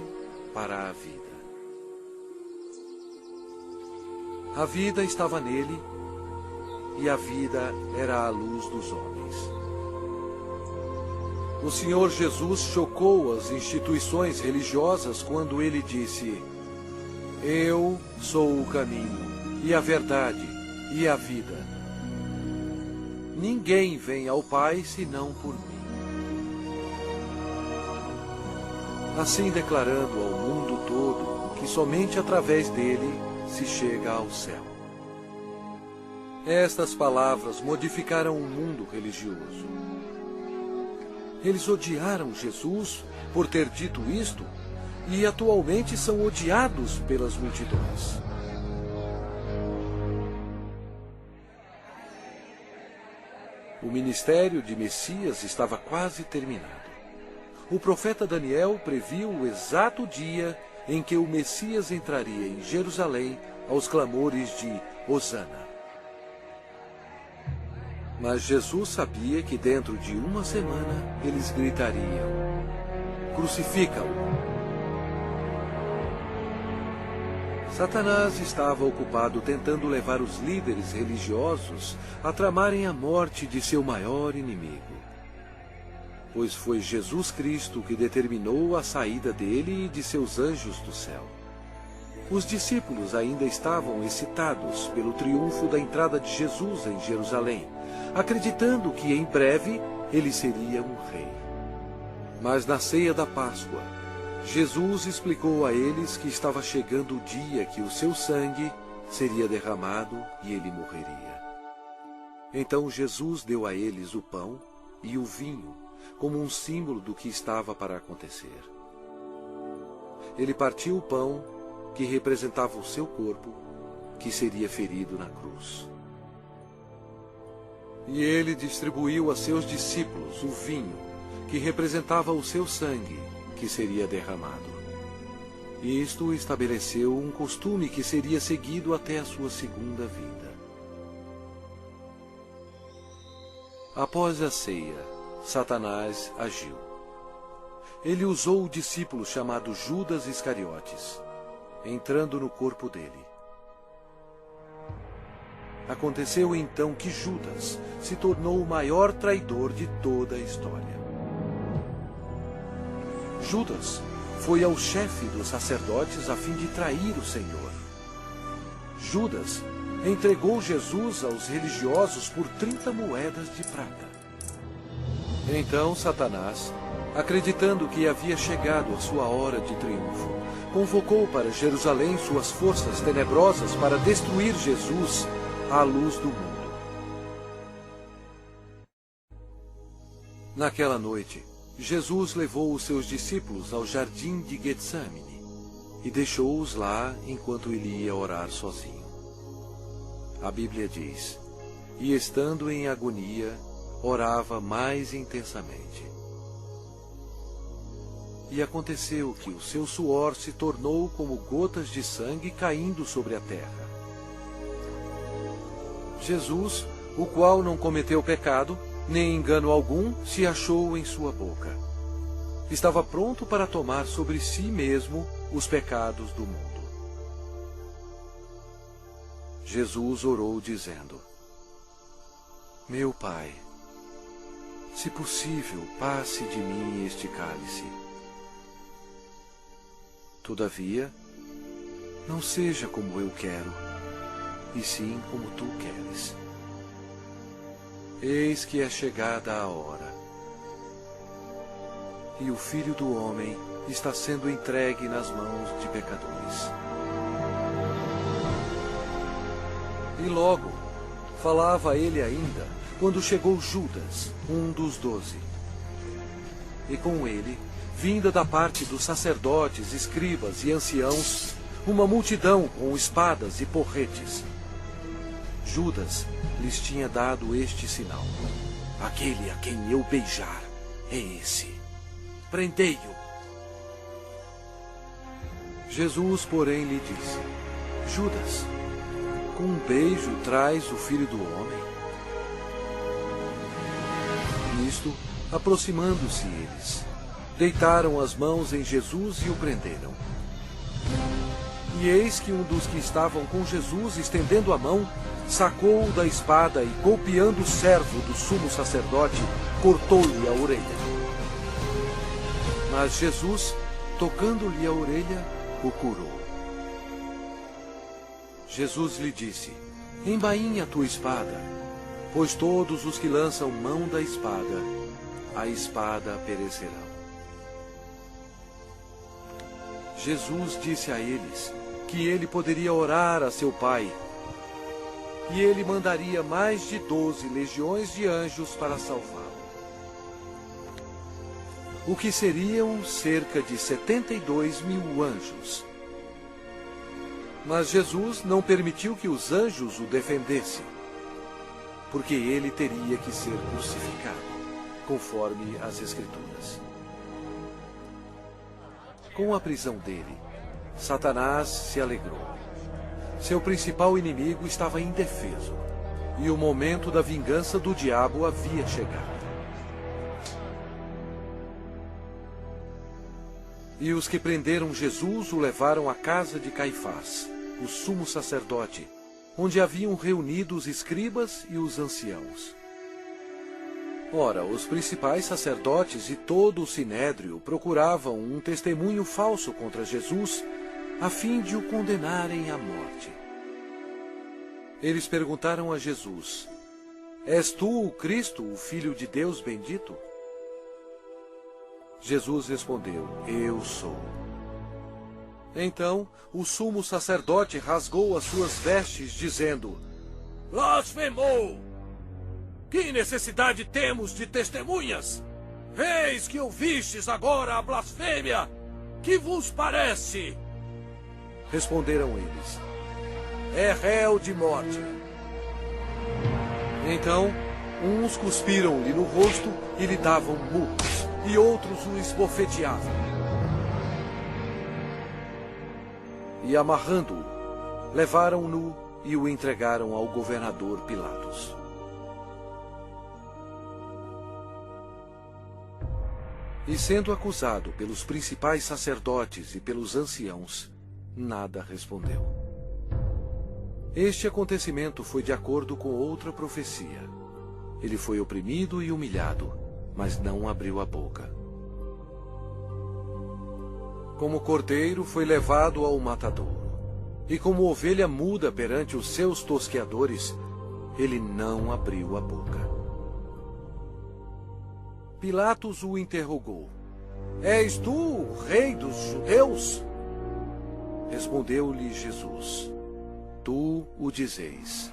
para a vida. A vida estava nele, e a vida era a luz dos homens. O Senhor Jesus chocou as instituições religiosas quando ele disse: eu sou o caminho, e a verdade, e a vida. Ninguém vem ao Pai senão por mim. Assim declarando ao mundo todo que somente através dele se chega ao céu. Estas palavras modificaram o mundo religioso. Eles odiaram Jesus por ter dito isto e atualmente são odiados pelas multidões. O ministério de Messias estava quase terminado. O profeta Daniel previu o exato dia em que o Messias entraria em Jerusalém aos clamores de Hosana. Mas Jesus sabia que dentro de uma semana eles gritariam: crucifica-o! Satanás estava ocupado tentando levar os líderes religiosos a tramarem a morte de seu maior inimigo. Pois foi Jesus Cristo que determinou a saída dele e de seus anjos do céu. Os discípulos ainda estavam excitados pelo triunfo da entrada de Jesus em Jerusalém, acreditando que em breve ele seria um rei. Mas na ceia da Páscoa, Jesus explicou a eles que estava chegando o dia que o seu sangue seria derramado e ele morreria. Então Jesus deu a eles o pão e o vinho, como um símbolo do que estava para acontecer. Ele partiu o pão, que representava o seu corpo, que seria ferido na cruz. E ele distribuiu a seus discípulos o vinho, que representava o seu sangue, que seria derramado. Isto estabeleceu um costume que seria seguido até a sua segunda vinda. Após a ceia, Satanás agiu. Ele usou o discípulo chamado Judas Iscariotes, entrando no corpo dele. Aconteceu então que Judas se tornou o maior traidor de toda a história. Judas foi ao chefe dos sacerdotes a fim de trair o Senhor. Judas entregou Jesus aos religiosos por 30 moedas de prata. Então Satanás, acreditando que havia chegado a sua hora de triunfo, convocou para Jerusalém suas forças tenebrosas para destruir Jesus à luz do mundo. Naquela noite, Jesus levou os seus discípulos ao jardim de Getsemane e deixou-os lá enquanto ele ia orar sozinho. A Bíblia diz: e estando em agonia, orava mais intensamente. E aconteceu que o seu suor se tornou como gotas de sangue caindo sobre a terra. Jesus, o qual não cometeu pecado, nem engano algum se achou em sua boca, estava pronto para tomar sobre si mesmo os pecados do mundo. Jesus orou dizendo: meu Pai, se possível, passe de mim este cálice. Todavia, não seja como eu quero, e sim como tu queres. Eis que é chegada a hora, e o Filho do Homem está sendo entregue nas mãos de pecadores. E logo, falava ele ainda, quando chegou Judas, um dos 12. E com ele, vinda da parte dos sacerdotes, escribas e anciãos, uma multidão com espadas e porretes. Judas lhes tinha dado este sinal: aquele a quem eu beijar é esse. Prendei-o. Jesus, porém, lhe disse: Judas, com um beijo traz o Filho do Homem? Nisto, aproximando-se eles, deitaram as mãos em Jesus e o prenderam. E eis que um dos que estavam com Jesus, estendendo a mão, sacou-o da espada e, golpeando o servo do sumo sacerdote, cortou-lhe a orelha. Mas Jesus, tocando-lhe a orelha, o curou. Jesus lhe disse: embainha a tua espada, pois todos os que lançam mão da espada, a espada perecerão. Jesus disse a eles que ele poderia orar a seu Pai, e ele mandaria mais de 12 legiões de anjos para salvá-lo. O que seriam cerca de 72.000 anjos. Mas Jesus não permitiu que os anjos o defendessem, porque ele teria que ser crucificado, conforme as Escrituras. Com a prisão dele, Satanás se alegrou. Seu principal inimigo estava indefeso, e o momento da vingança do diabo havia chegado. E os que prenderam Jesus o levaram à casa de Caifás, o sumo sacerdote, onde haviam reunido os escribas e os anciãos. Ora, os principais sacerdotes e todo o sinédrio procuravam um testemunho falso contra Jesus, a fim de o condenarem à morte. Eles perguntaram a Jesus: és tu o Cristo, o Filho de Deus bendito? Jesus respondeu: eu sou. Então o sumo sacerdote rasgou as suas vestes, dizendo: blasfemou! Que necessidade temos de testemunhas? Eis que ouvistes agora a blasfêmia. Que vos parece? Responderam eles: é réu de morte. Então, uns cuspiram-lhe no rosto e lhe davam murros, e outros o esbofeteavam. e, amarrando-o, levaram-no e o entregaram ao governador Pilatos. E sendo acusado pelos principais sacerdotes e pelos anciãos, nada respondeu. Este acontecimento foi de acordo com outra profecia. Ele foi oprimido e humilhado, mas não abriu a boca. Como cordeiro foi levado ao matadouro, e como ovelha muda perante os seus tosqueadores, ele não abriu a boca. Pilatos o interrogou: És tu o rei dos judeus? Respondeu-lhe Jesus: Tu o dizeis.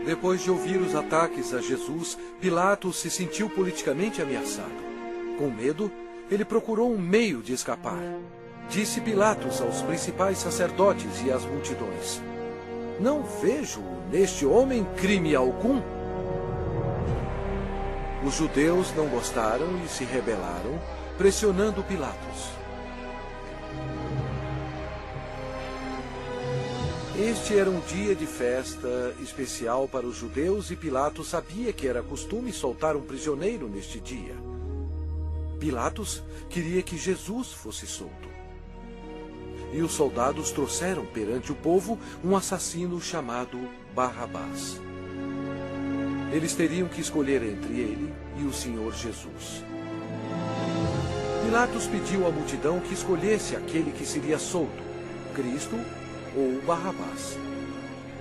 Depois de ouvir os ataques a Jesus, Pilatos se sentiu politicamente ameaçado. Com medo, ele procurou um meio de escapar. Disse Pilatos aos principais sacerdotes e às multidões: Não vejo neste homem crime algum. Os judeus não gostaram e se rebelaram, pressionando Pilatos. Este era um dia de festa especial para os judeus e Pilatos sabia que era costume soltar um prisioneiro neste dia. Pilatos queria que Jesus fosse solto. E os soldados trouxeram perante o povo um assassino chamado Barrabás. Eles teriam que escolher entre ele e o Senhor Jesus. Pilatos pediu à multidão que escolhesse aquele que seria solto, Cristo ou Barrabás.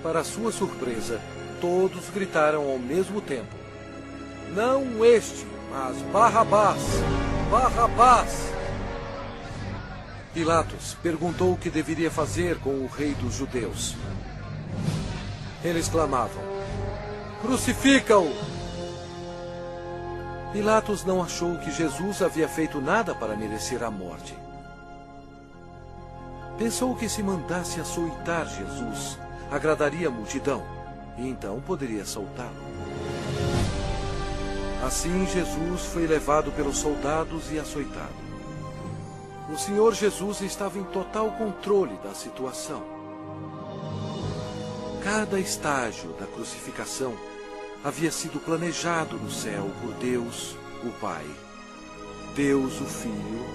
Para sua surpresa, todos gritaram ao mesmo tempo: Não este, mas Barrabás! Barrabás! Pilatos perguntou o que deveria fazer com o rei dos judeus. Eles clamavam: Crucifica-o! Pilatos não achou que Jesus havia feito nada para merecer a morte. Pensou que se mandasse açoitar Jesus, agradaria a multidão, e então poderia soltá-lo. Assim Jesus foi levado pelos soldados e açoitado. O Senhor Jesus estava em total controle da situação. Cada estágio da crucificação havia sido planejado no céu por Deus, o Pai, Deus, o Filho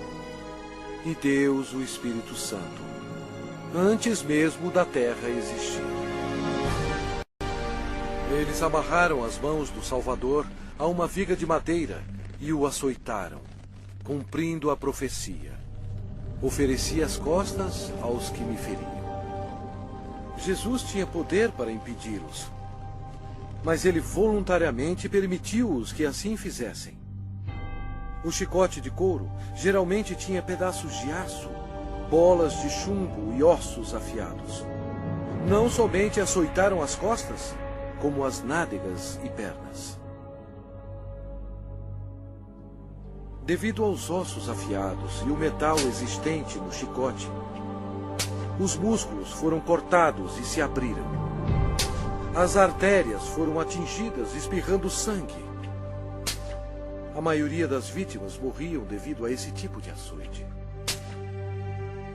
e Deus, o Espírito Santo, antes mesmo da terra existir. Eles amarraram as mãos do Salvador a uma viga de madeira e o açoitaram, cumprindo a profecia: Ofereci as costas aos que me feriam. Jesus tinha poder para impedi-los, mas ele voluntariamente permitiu-os que assim fizessem. O chicote de couro geralmente tinha pedaços de aço, bolas de chumbo e ossos afiados. Não somente açoitaram as costas, como as nádegas e pernas. Devido aos ossos afiados e o metal existente no chicote, os músculos foram cortados e se abriram. As artérias foram atingidas, espirrando sangue. A maioria das vítimas morriam devido a esse tipo de açoite.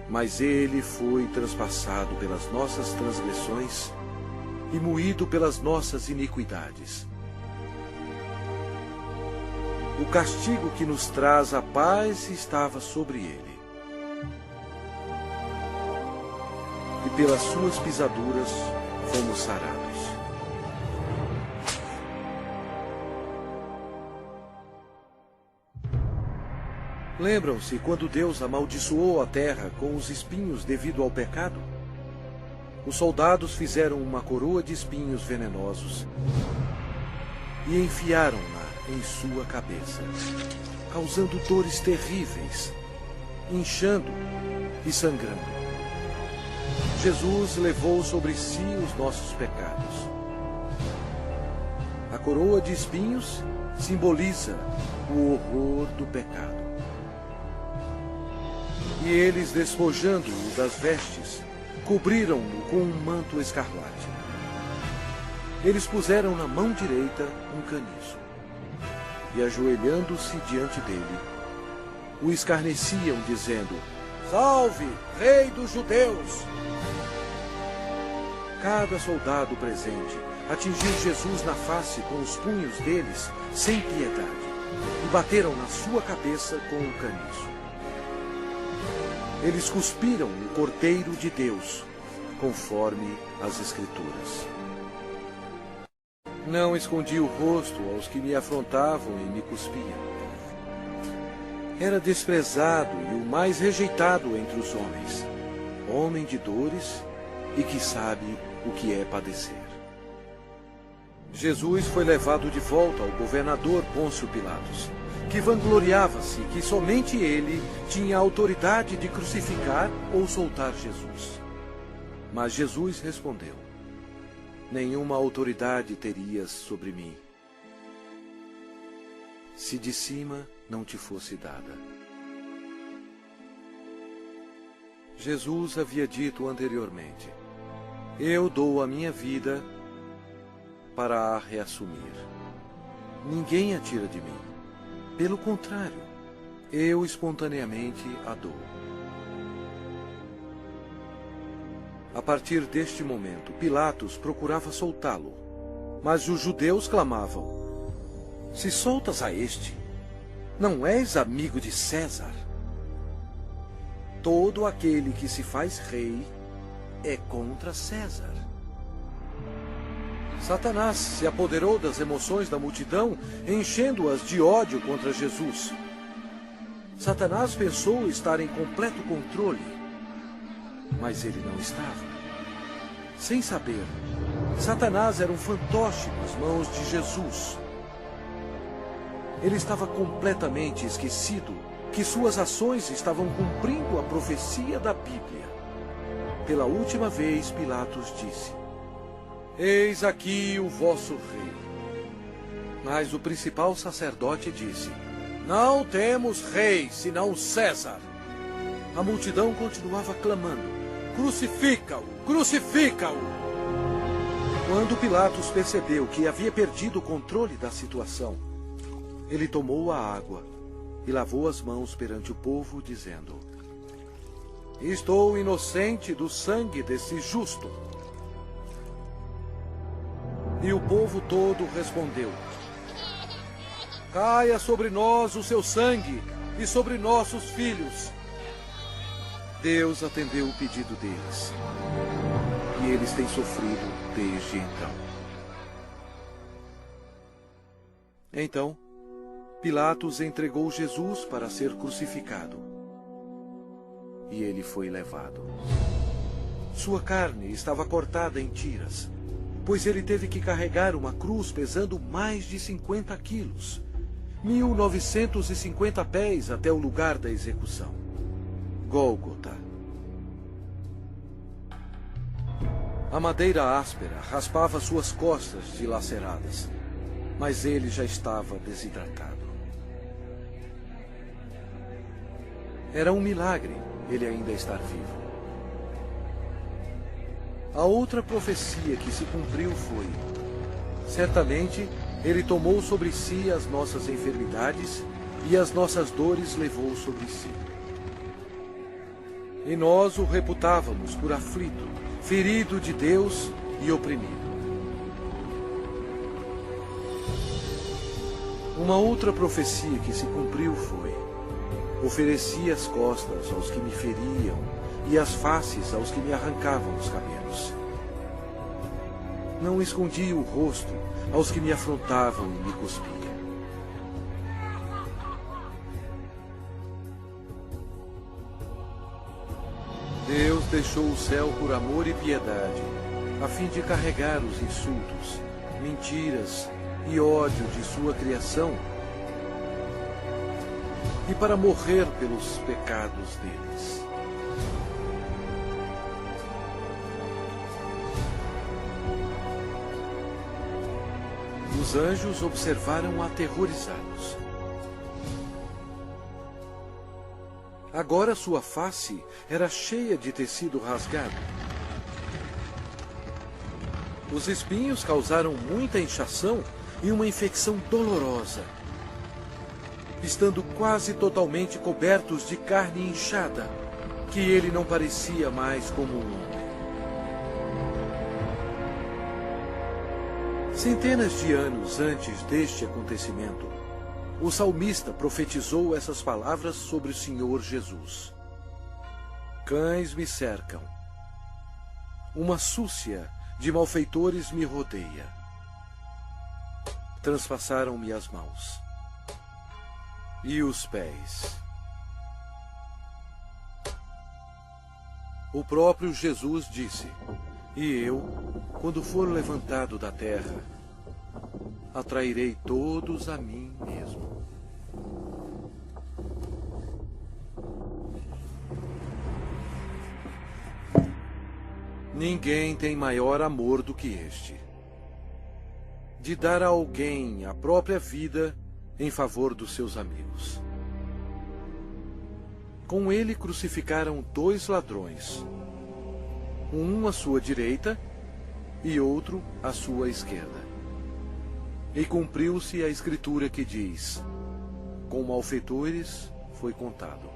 Mas ele foi transpassado pelas nossas transgressões e moído pelas nossas iniquidades. O castigo que nos traz a paz estava sobre ele. E pelas suas pisaduras fomos sarados. Lembram-se quando Deus amaldiçoou a terra com os espinhos devido ao pecado? Os soldados fizeram uma coroa de espinhos venenosos e enfiaram-na em sua cabeça, causando dores terríveis, inchando e sangrando. Jesus levou sobre si os nossos pecados. A coroa de espinhos simboliza o horror do pecado. E eles, despojando-o das vestes, cobriram-no com um manto escarlate. Eles puseram na mão direita um caniço e, ajoelhando-se diante dele, o escarneciam, dizendo: Salve, Rei dos Judeus! Cada soldado presente atingiu Jesus na face com os punhos deles, sem piedade, e bateram na sua cabeça com o caniço. Eles cuspiram o Cordeiro de Deus, conforme as Escrituras. Não escondi o rosto aos que me afrontavam e me cuspiam. Era desprezado e o mais rejeitado entre os homens, homem de dores e que sabe o que é padecer. Jesus foi levado de volta ao governador Pôncio Pilatos, que vangloriava-se que somente ele tinha autoridade de crucificar ou soltar Jesus. Mas Jesus respondeu: nenhuma autoridade terias sobre mim, se de cima não te fosse dada. Jesus havia dito anteriormente: eu dou a minha vida para a reassumir. Ninguém a tira de mim. Pelo contrário, eu espontaneamente a dou. A partir deste momento, Pilatos procurava soltá-lo, mas os judeus clamavam: se soltas a este, não és amigo de César? Todo aquele que se faz rei é contra César. Satanás se apoderou das emoções da multidão, enchendo-as de ódio contra Jesus. Satanás pensou estar em completo controle, mas ele não estava. Sem saber, Satanás era um fantoche nas mãos de Jesus. Ele estava completamente esquecido que suas ações estavam cumprindo a profecia da Bíblia. Pela última vez, Pilatos disse: eis aqui o vosso rei. Mas o principal sacerdote disse: não temos rei, senão César. A multidão continuava clamando: crucifica-o, crucifica-o! Quando Pilatos percebeu que havia perdido o controle da situação, ele tomou a água e lavou as mãos perante o povo, dizendo: estou inocente do sangue desse justo. E o povo todo respondeu: caia sobre nós o seu sangue e sobre nossos filhos. Deus atendeu o pedido deles, e eles têm sofrido desde então. Então, Pilatos entregou Jesus para ser crucificado, e ele foi levado. Sua carne estava cortada em tiras, pois ele teve que carregar uma cruz pesando mais de 50 quilos, 1950 pés até o lugar da execução, Gólgota. A madeira áspera raspava suas costas dilaceradas, mas ele já estava desidratado. Era um milagre ele ainda estar vivo. A outra profecia que se cumpriu foi: certamente ele tomou sobre si as nossas enfermidades e as nossas dores levou sobre si. E nós o reputávamos por aflito, ferido de Deus e oprimido. Uma outra profecia que se cumpriu foi: ofereci as costas aos que me feriam e as faces aos que me arrancavam os cabelos. Não escondi o rosto aos que me afrontavam e me cuspiam. Deus deixou o céu por amor e piedade, a fim de carregar os insultos, mentiras e ódio de sua criação, e para morrer pelos pecados deles. Os anjos observaram aterrorizados. Agora sua face era cheia de tecido rasgado. Os espinhos causaram muita inchação e uma infecção dolorosa, estando quase totalmente cobertos de carne inchada, que ele não parecia mais como um homem. Centenas de anos antes deste acontecimento, o salmista profetizou essas palavras sobre o Senhor Jesus. Cães me cercam. Uma súcia de malfeitores me rodeia. Transpassaram-me as mãos e os pés. O próprio Jesus disse: e eu, quando for levantado da terra, atrairei todos a mim mesmo. Ninguém tem maior amor do que este, de dar a alguém a própria vida em favor dos seus amigos. Com ele crucificaram 2 ladrões, um à sua direita e outro à sua esquerda. E cumpriu-se a escritura que diz: com malfeitores foi contado.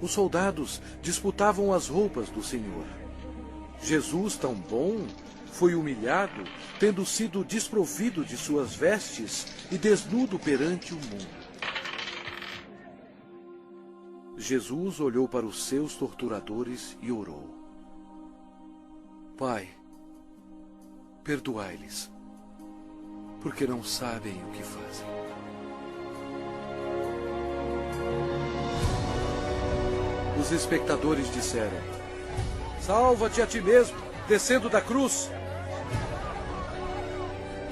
Os soldados disputavam as roupas do Senhor. Jesus, tão bom, foi humilhado, tendo sido desprovido de suas vestes e desnudo perante o mundo. Jesus olhou para os seus torturadores e orou: Pai, perdoai-lhes, porque não sabem o que fazem. Os espectadores disseram: salva-te a ti mesmo, descendo da cruz.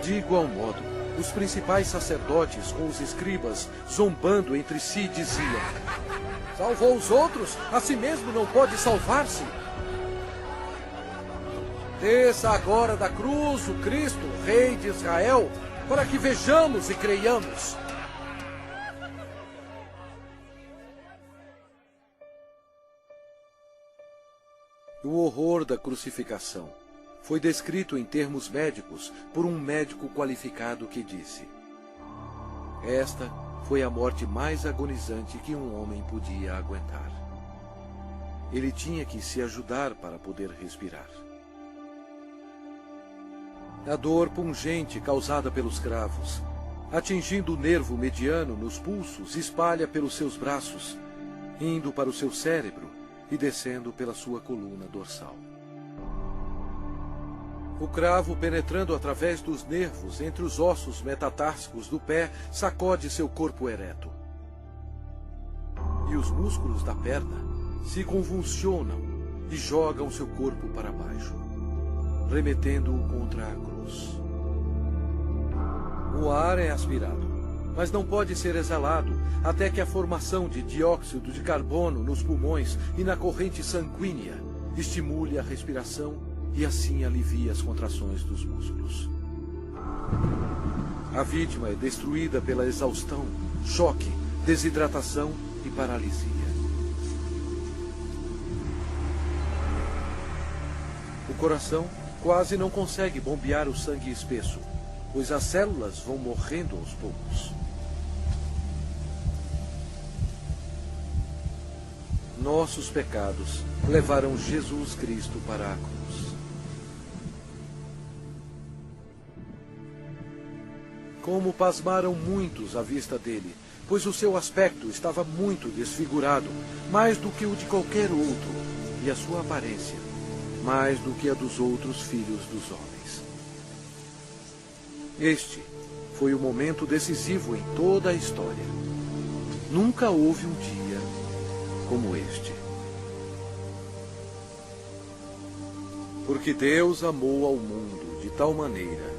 De igual modo, os principais sacerdotes com os escribas, zombando entre si, diziam: salvou os outros, a si mesmo não pode salvar-se. Desça agora da cruz o Cristo, Rei de Israel, para que vejamos e creiamos. O horror da crucificação foi descrito em termos médicos por um médico qualificado que disse: esta foi a morte mais agonizante que um homem podia aguentar. Ele tinha que se ajudar para poder respirar. A dor pungente causada pelos cravos, atingindo o nervo mediano nos pulsos, espalha pelos seus braços, indo para o seu cérebro e descendo pela sua coluna dorsal. O cravo, penetrando através dos nervos entre os ossos metatársicos do pé, sacode seu corpo ereto. E os músculos da perna se convulsionam e jogam seu corpo para baixo, remetendo-o contra a cruz. O ar é aspirado, mas não pode ser exalado até que a formação de dióxido de carbono nos pulmões e na corrente sanguínea estimule a respiração e assim alivie as contrações dos músculos. A vítima é destruída pela exaustão, choque, desidratação e paralisia. O coração quase não consegue bombear o sangue espesso, pois as células vão morrendo aos poucos. Nossos pecados levaram Jesus Cristo para a cruz. Como pasmaram muitos à vista dele, pois o seu aspecto estava muito desfigurado, mais do que o de qualquer outro, e a sua aparência, mais do que a dos outros filhos dos homens. Este foi o momento decisivo em toda a história. Nunca houve um dia como este. Porque Deus amou ao mundo de tal maneira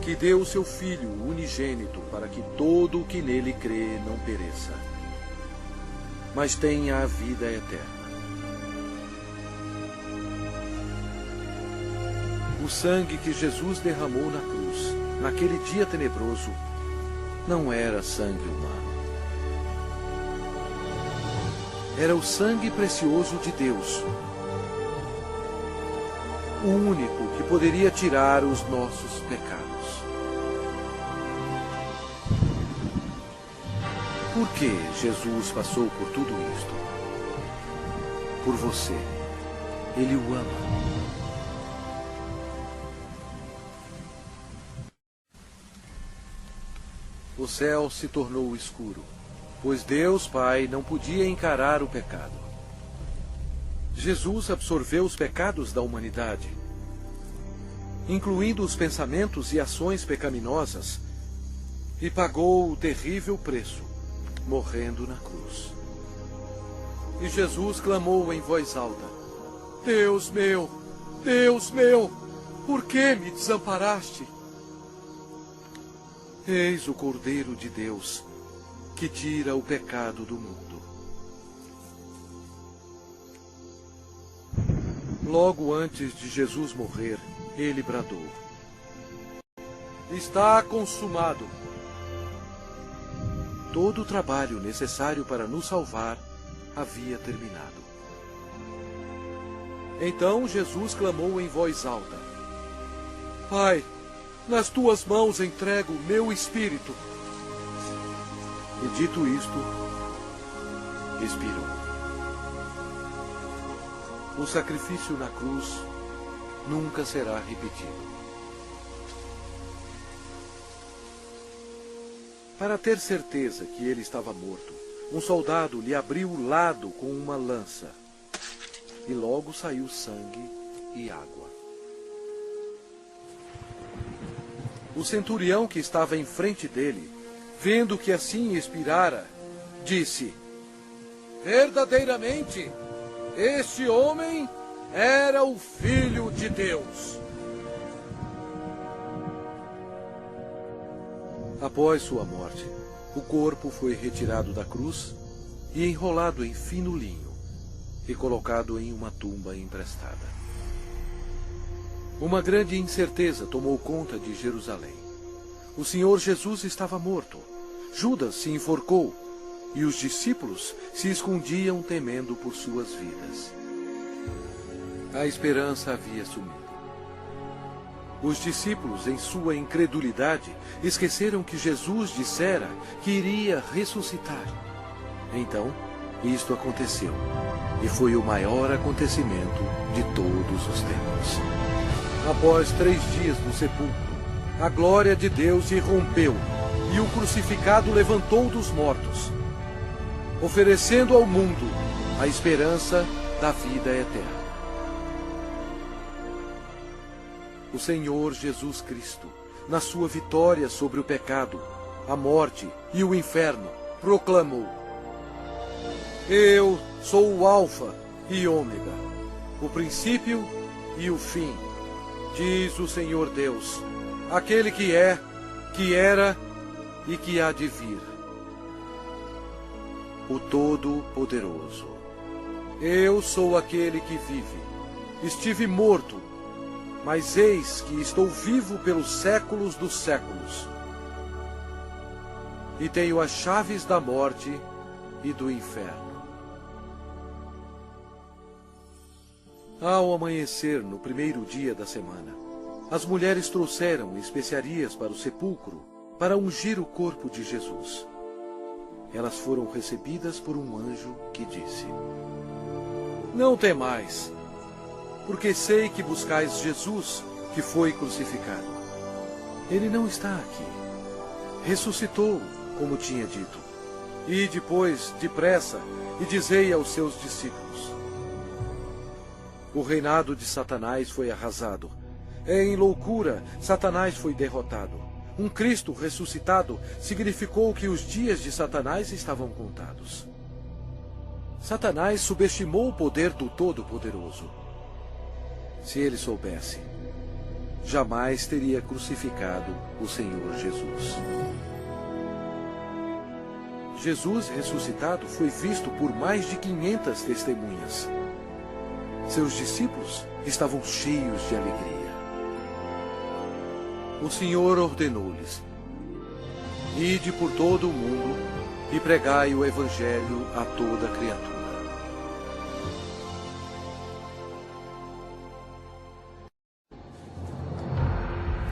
que deu o seu Filho unigênito para que todo o que nele crê não pereça, mas tenha a vida eterna. O sangue que Jesus derramou na cruz, naquele dia tenebroso, não era sangue humano. Era o sangue precioso de Deus, o único que poderia tirar os nossos pecados. Por que Jesus passou por tudo isto? Por você. Ele o ama. o céu se tornou escuro, pois Deus Pai não podia encarar o pecado. Jesus absorveu os pecados da humanidade, incluindo os pensamentos e ações pecaminosas, e pagou o terrível preço, morrendo na cruz. E Jesus clamou em voz alta: Deus meu, por que me desamparaste? Eis o Cordeiro de Deus, que tira o pecado do mundo. Logo antes de Jesus morrer, ele bradou: Está consumado. Todo o trabalho necessário para nos salvar havia terminado. Então Jesus clamou em voz alta: Pai, nas tuas mãos entrego o meu espírito. E dito isto, expirou. O sacrifício na cruz nunca será repetido. Para ter certeza que ele estava morto, um soldado lhe abriu o lado com uma lança, e logo saiu sangue e água. O centurião que estava em frente dele, vendo que assim expirara, disse: Verdadeiramente, este homem era o Filho de Deus. Após sua morte, o corpo foi retirado da cruz e enrolado em fino linho e colocado em uma tumba emprestada. Uma grande incerteza tomou conta de Jerusalém. O Senhor Jesus estava morto. Judas se enforcou e os discípulos se escondiam temendo por suas vidas. A esperança havia sumido. Os discípulos, em sua incredulidade, esqueceram que Jesus dissera que iria ressuscitar. Então, isto aconteceu, e foi o maior acontecimento de todos os tempos. Após 3 dias no sepulcro, a glória de Deus irrompeu, e o crucificado levantou dos mortos, oferecendo ao mundo a esperança da vida eterna. O Senhor Jesus Cristo, na sua vitória sobre o pecado, a morte e o inferno, proclamou: Eu sou o Alfa e Ômega, o princípio e o fim, diz o Senhor Deus, aquele que é, que era e que há de vir, o Todo-Poderoso. Eu sou aquele que vive. Estive morto, mas eis que estou vivo pelos séculos dos séculos. E tenho as chaves da morte e do inferno. Ao amanhecer, no primeiro dia da semana, as mulheres trouxeram especiarias para o sepulcro para ungir o corpo de Jesus. Elas foram recebidas por um anjo que disse: Não temais, porque sei que buscais Jesus, que foi crucificado. Ele não está aqui. Ressuscitou, como tinha dito. E depois, depressa, e dizei aos seus discípulos: O reinado de Satanás foi arrasado. Em loucura, Satanás foi derrotado. Um Cristo ressuscitado significou que os dias de Satanás estavam contados. Satanás subestimou o poder do Todo-Poderoso. Se ele soubesse, jamais teria crucificado o Senhor Jesus. Jesus ressuscitado foi visto por mais de 500 testemunhas. Seus discípulos estavam cheios de alegria. O Senhor ordenou-lhes: Ide por todo o mundo e pregai o Evangelho a toda criatura.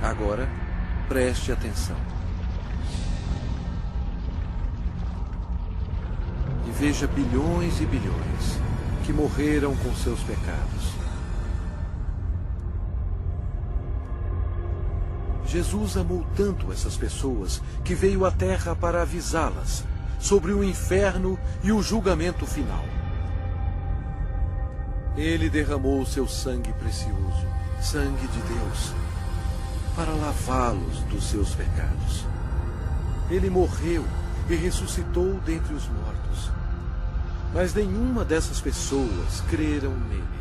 Agora, preste atenção. E veja bilhões e bilhões que morreram com seus pecados. Jesus amou tanto essas pessoas que veio à Terra para avisá-las sobre o inferno e o julgamento final. Ele derramou seu sangue precioso, sangue de Deus, para lavá-los dos seus pecados. Ele morreu e ressuscitou dentre os mortos. Mas nenhuma dessas pessoas creram nele.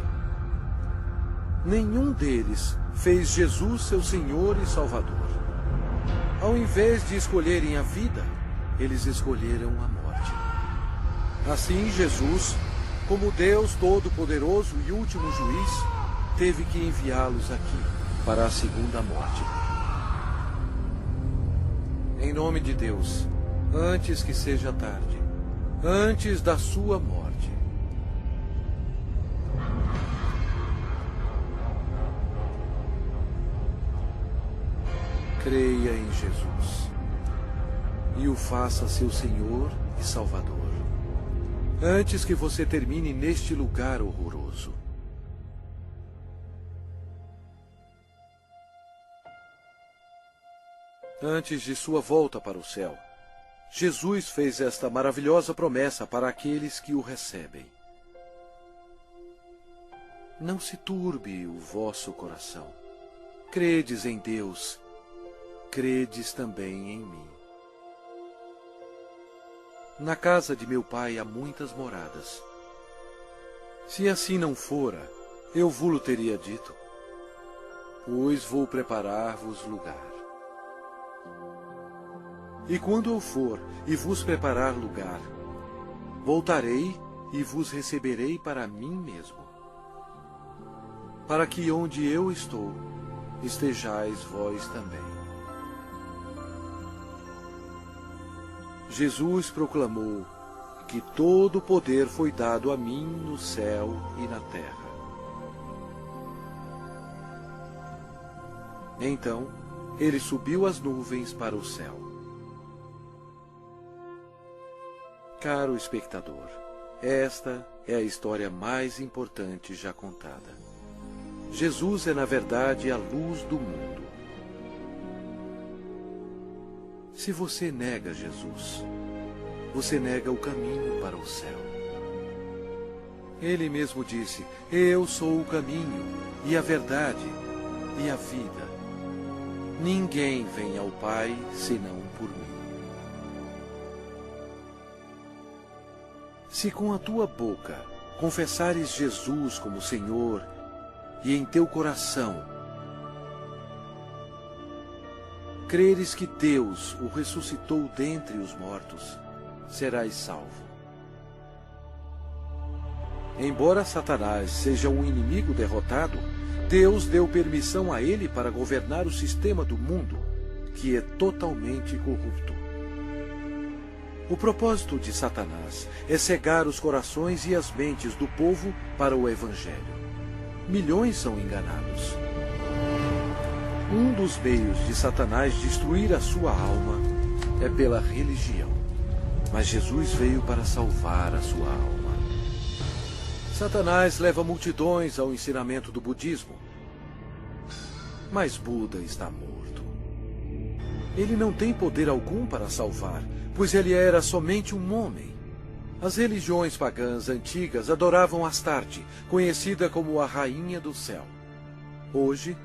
Nenhum deles fez Jesus seu Senhor e Salvador. Ao invés de escolherem a vida, eles escolheram a morte. Assim, Jesus, como Deus Todo-Poderoso e último juiz, teve que enviá-los aqui para a segunda morte. Em nome de Deus, antes que seja tarde, antes da sua morte, creia em Jesus e o faça seu Senhor e Salvador, antes que você termine neste lugar horroroso. Antes de sua volta para o céu, Jesus fez esta maravilhosa promessa para aqueles que o recebem. Não se turbe o vosso coração. Credes em Deus, credes também em mim. Na casa de meu Pai há muitas moradas. Se assim não fora, eu vou-lo teria dito, pois vou preparar-vos lugar. E quando eu for e vos preparar lugar, voltarei e vos receberei para mim mesmo, para que onde eu estou, estejais vós também. Jesus proclamou que todo o poder foi dado a mim no céu e na terra. Então, ele subiu às nuvens para o céu. Caro espectador, esta é a história mais importante já contada. Jesus é, na verdade, a luz do mundo. Se você nega Jesus, você nega o caminho para o céu. Ele mesmo disse: eu sou o caminho, e a verdade, e a vida. Ninguém vem ao Pai senão por mim. Se com a tua boca confessares Jesus como Senhor e em teu coração creres que Deus o ressuscitou dentre os mortos, serás salvo. Embora Satanás seja um inimigo derrotado, Deus deu permissão a ele para governar o sistema do mundo, que é totalmente corrupto. O propósito de Satanás é cegar os corações e as mentes do povo para o Evangelho. Milhões são enganados. Um dos meios de Satanás destruir a sua alma é pela religião. Mas Jesus veio para salvar a sua alma. Satanás leva multidões ao ensinamento do budismo. Mas Buda está morto. Ele não tem poder algum para salvar, pois ele era somente um homem. As religiões pagãs antigas adoravam Astarte, conhecida como a Rainha do Céu. Hoje,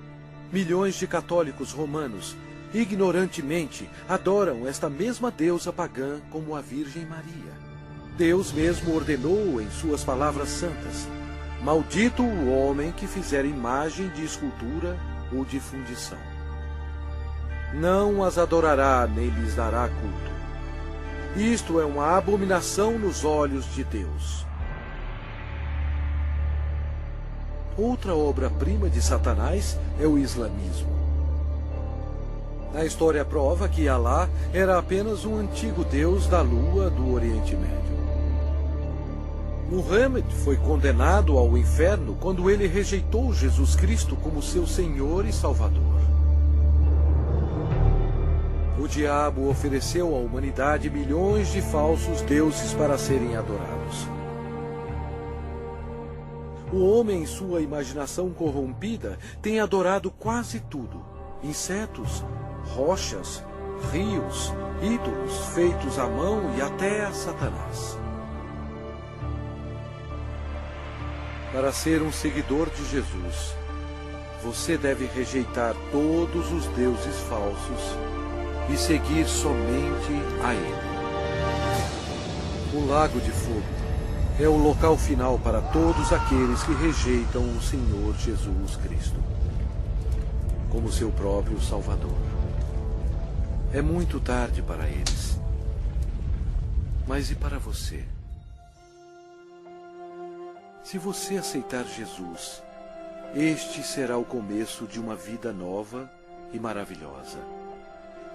milhões de católicos romanos, ignorantemente, adoram esta mesma deusa pagã como a Virgem Maria. Deus mesmo ordenou em suas palavras santas: maldito o homem que fizer imagem de escultura ou de fundição. Não as adorará nem lhes dará culto. Isto é uma abominação nos olhos de Deus. Outra obra-prima de Satanás é o islamismo. A história prova que Alá era apenas um antigo deus da lua do Oriente Médio. Muhammad foi condenado ao inferno quando ele rejeitou Jesus Cristo como seu Senhor e Salvador. O diabo ofereceu à humanidade milhões de falsos deuses para serem adorados. O homem, em sua imaginação corrompida, tem adorado quase tudo, insetos, rochas, rios, ídolos feitos à mão e até a Satanás. Para ser um seguidor de Jesus, você deve rejeitar todos os deuses falsos e seguir somente a Ele. O Lago de Fogo é o local final para todos aqueles que rejeitam o Senhor Jesus Cristo como seu próprio Salvador. É muito tarde para eles. Mas e para você? Se você aceitar Jesus, este será o começo de uma vida nova e maravilhosa.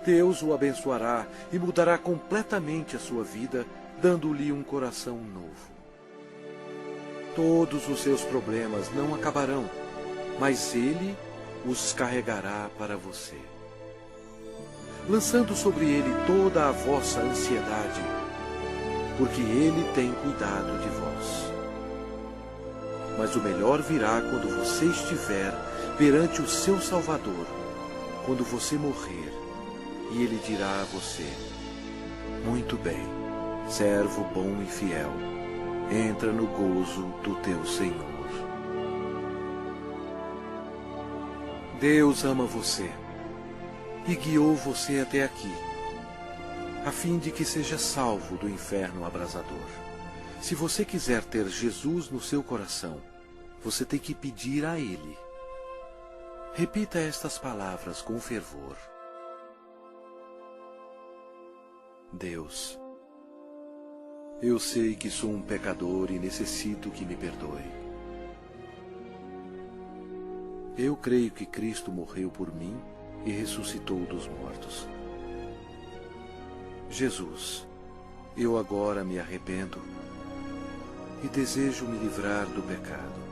Deus o abençoará e mudará completamente a sua vida, dando-lhe um coração novo. Todos os seus problemas não acabarão, mas Ele os carregará para você, lançando sobre Ele toda a vossa ansiedade, porque Ele tem cuidado de vós. Mas o melhor virá quando você estiver perante o seu Salvador, quando você morrer, e Ele dirá a você: muito bem, servo bom e fiel, entra no gozo do teu Senhor. Deus ama você e guiou você até aqui, a fim de que seja salvo do inferno abrasador. Se você quiser ter Jesus no seu coração, você tem que pedir a Ele. Repita estas palavras com fervor. Deus, eu sei que sou um pecador e necessito que me perdoe. Eu creio que Cristo morreu por mim e ressuscitou dos mortos. Jesus, eu agora me arrependo e desejo me livrar do pecado.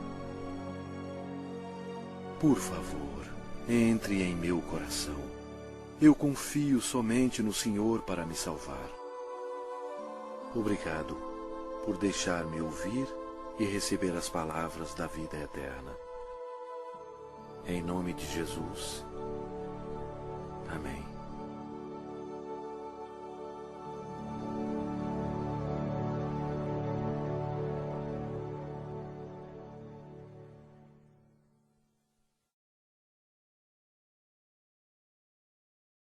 Por favor, entre em meu coração. Eu confio somente no Senhor para me salvar. Obrigado por deixar-me ouvir e receber as palavras da vida eterna. Em nome de Jesus. Amém.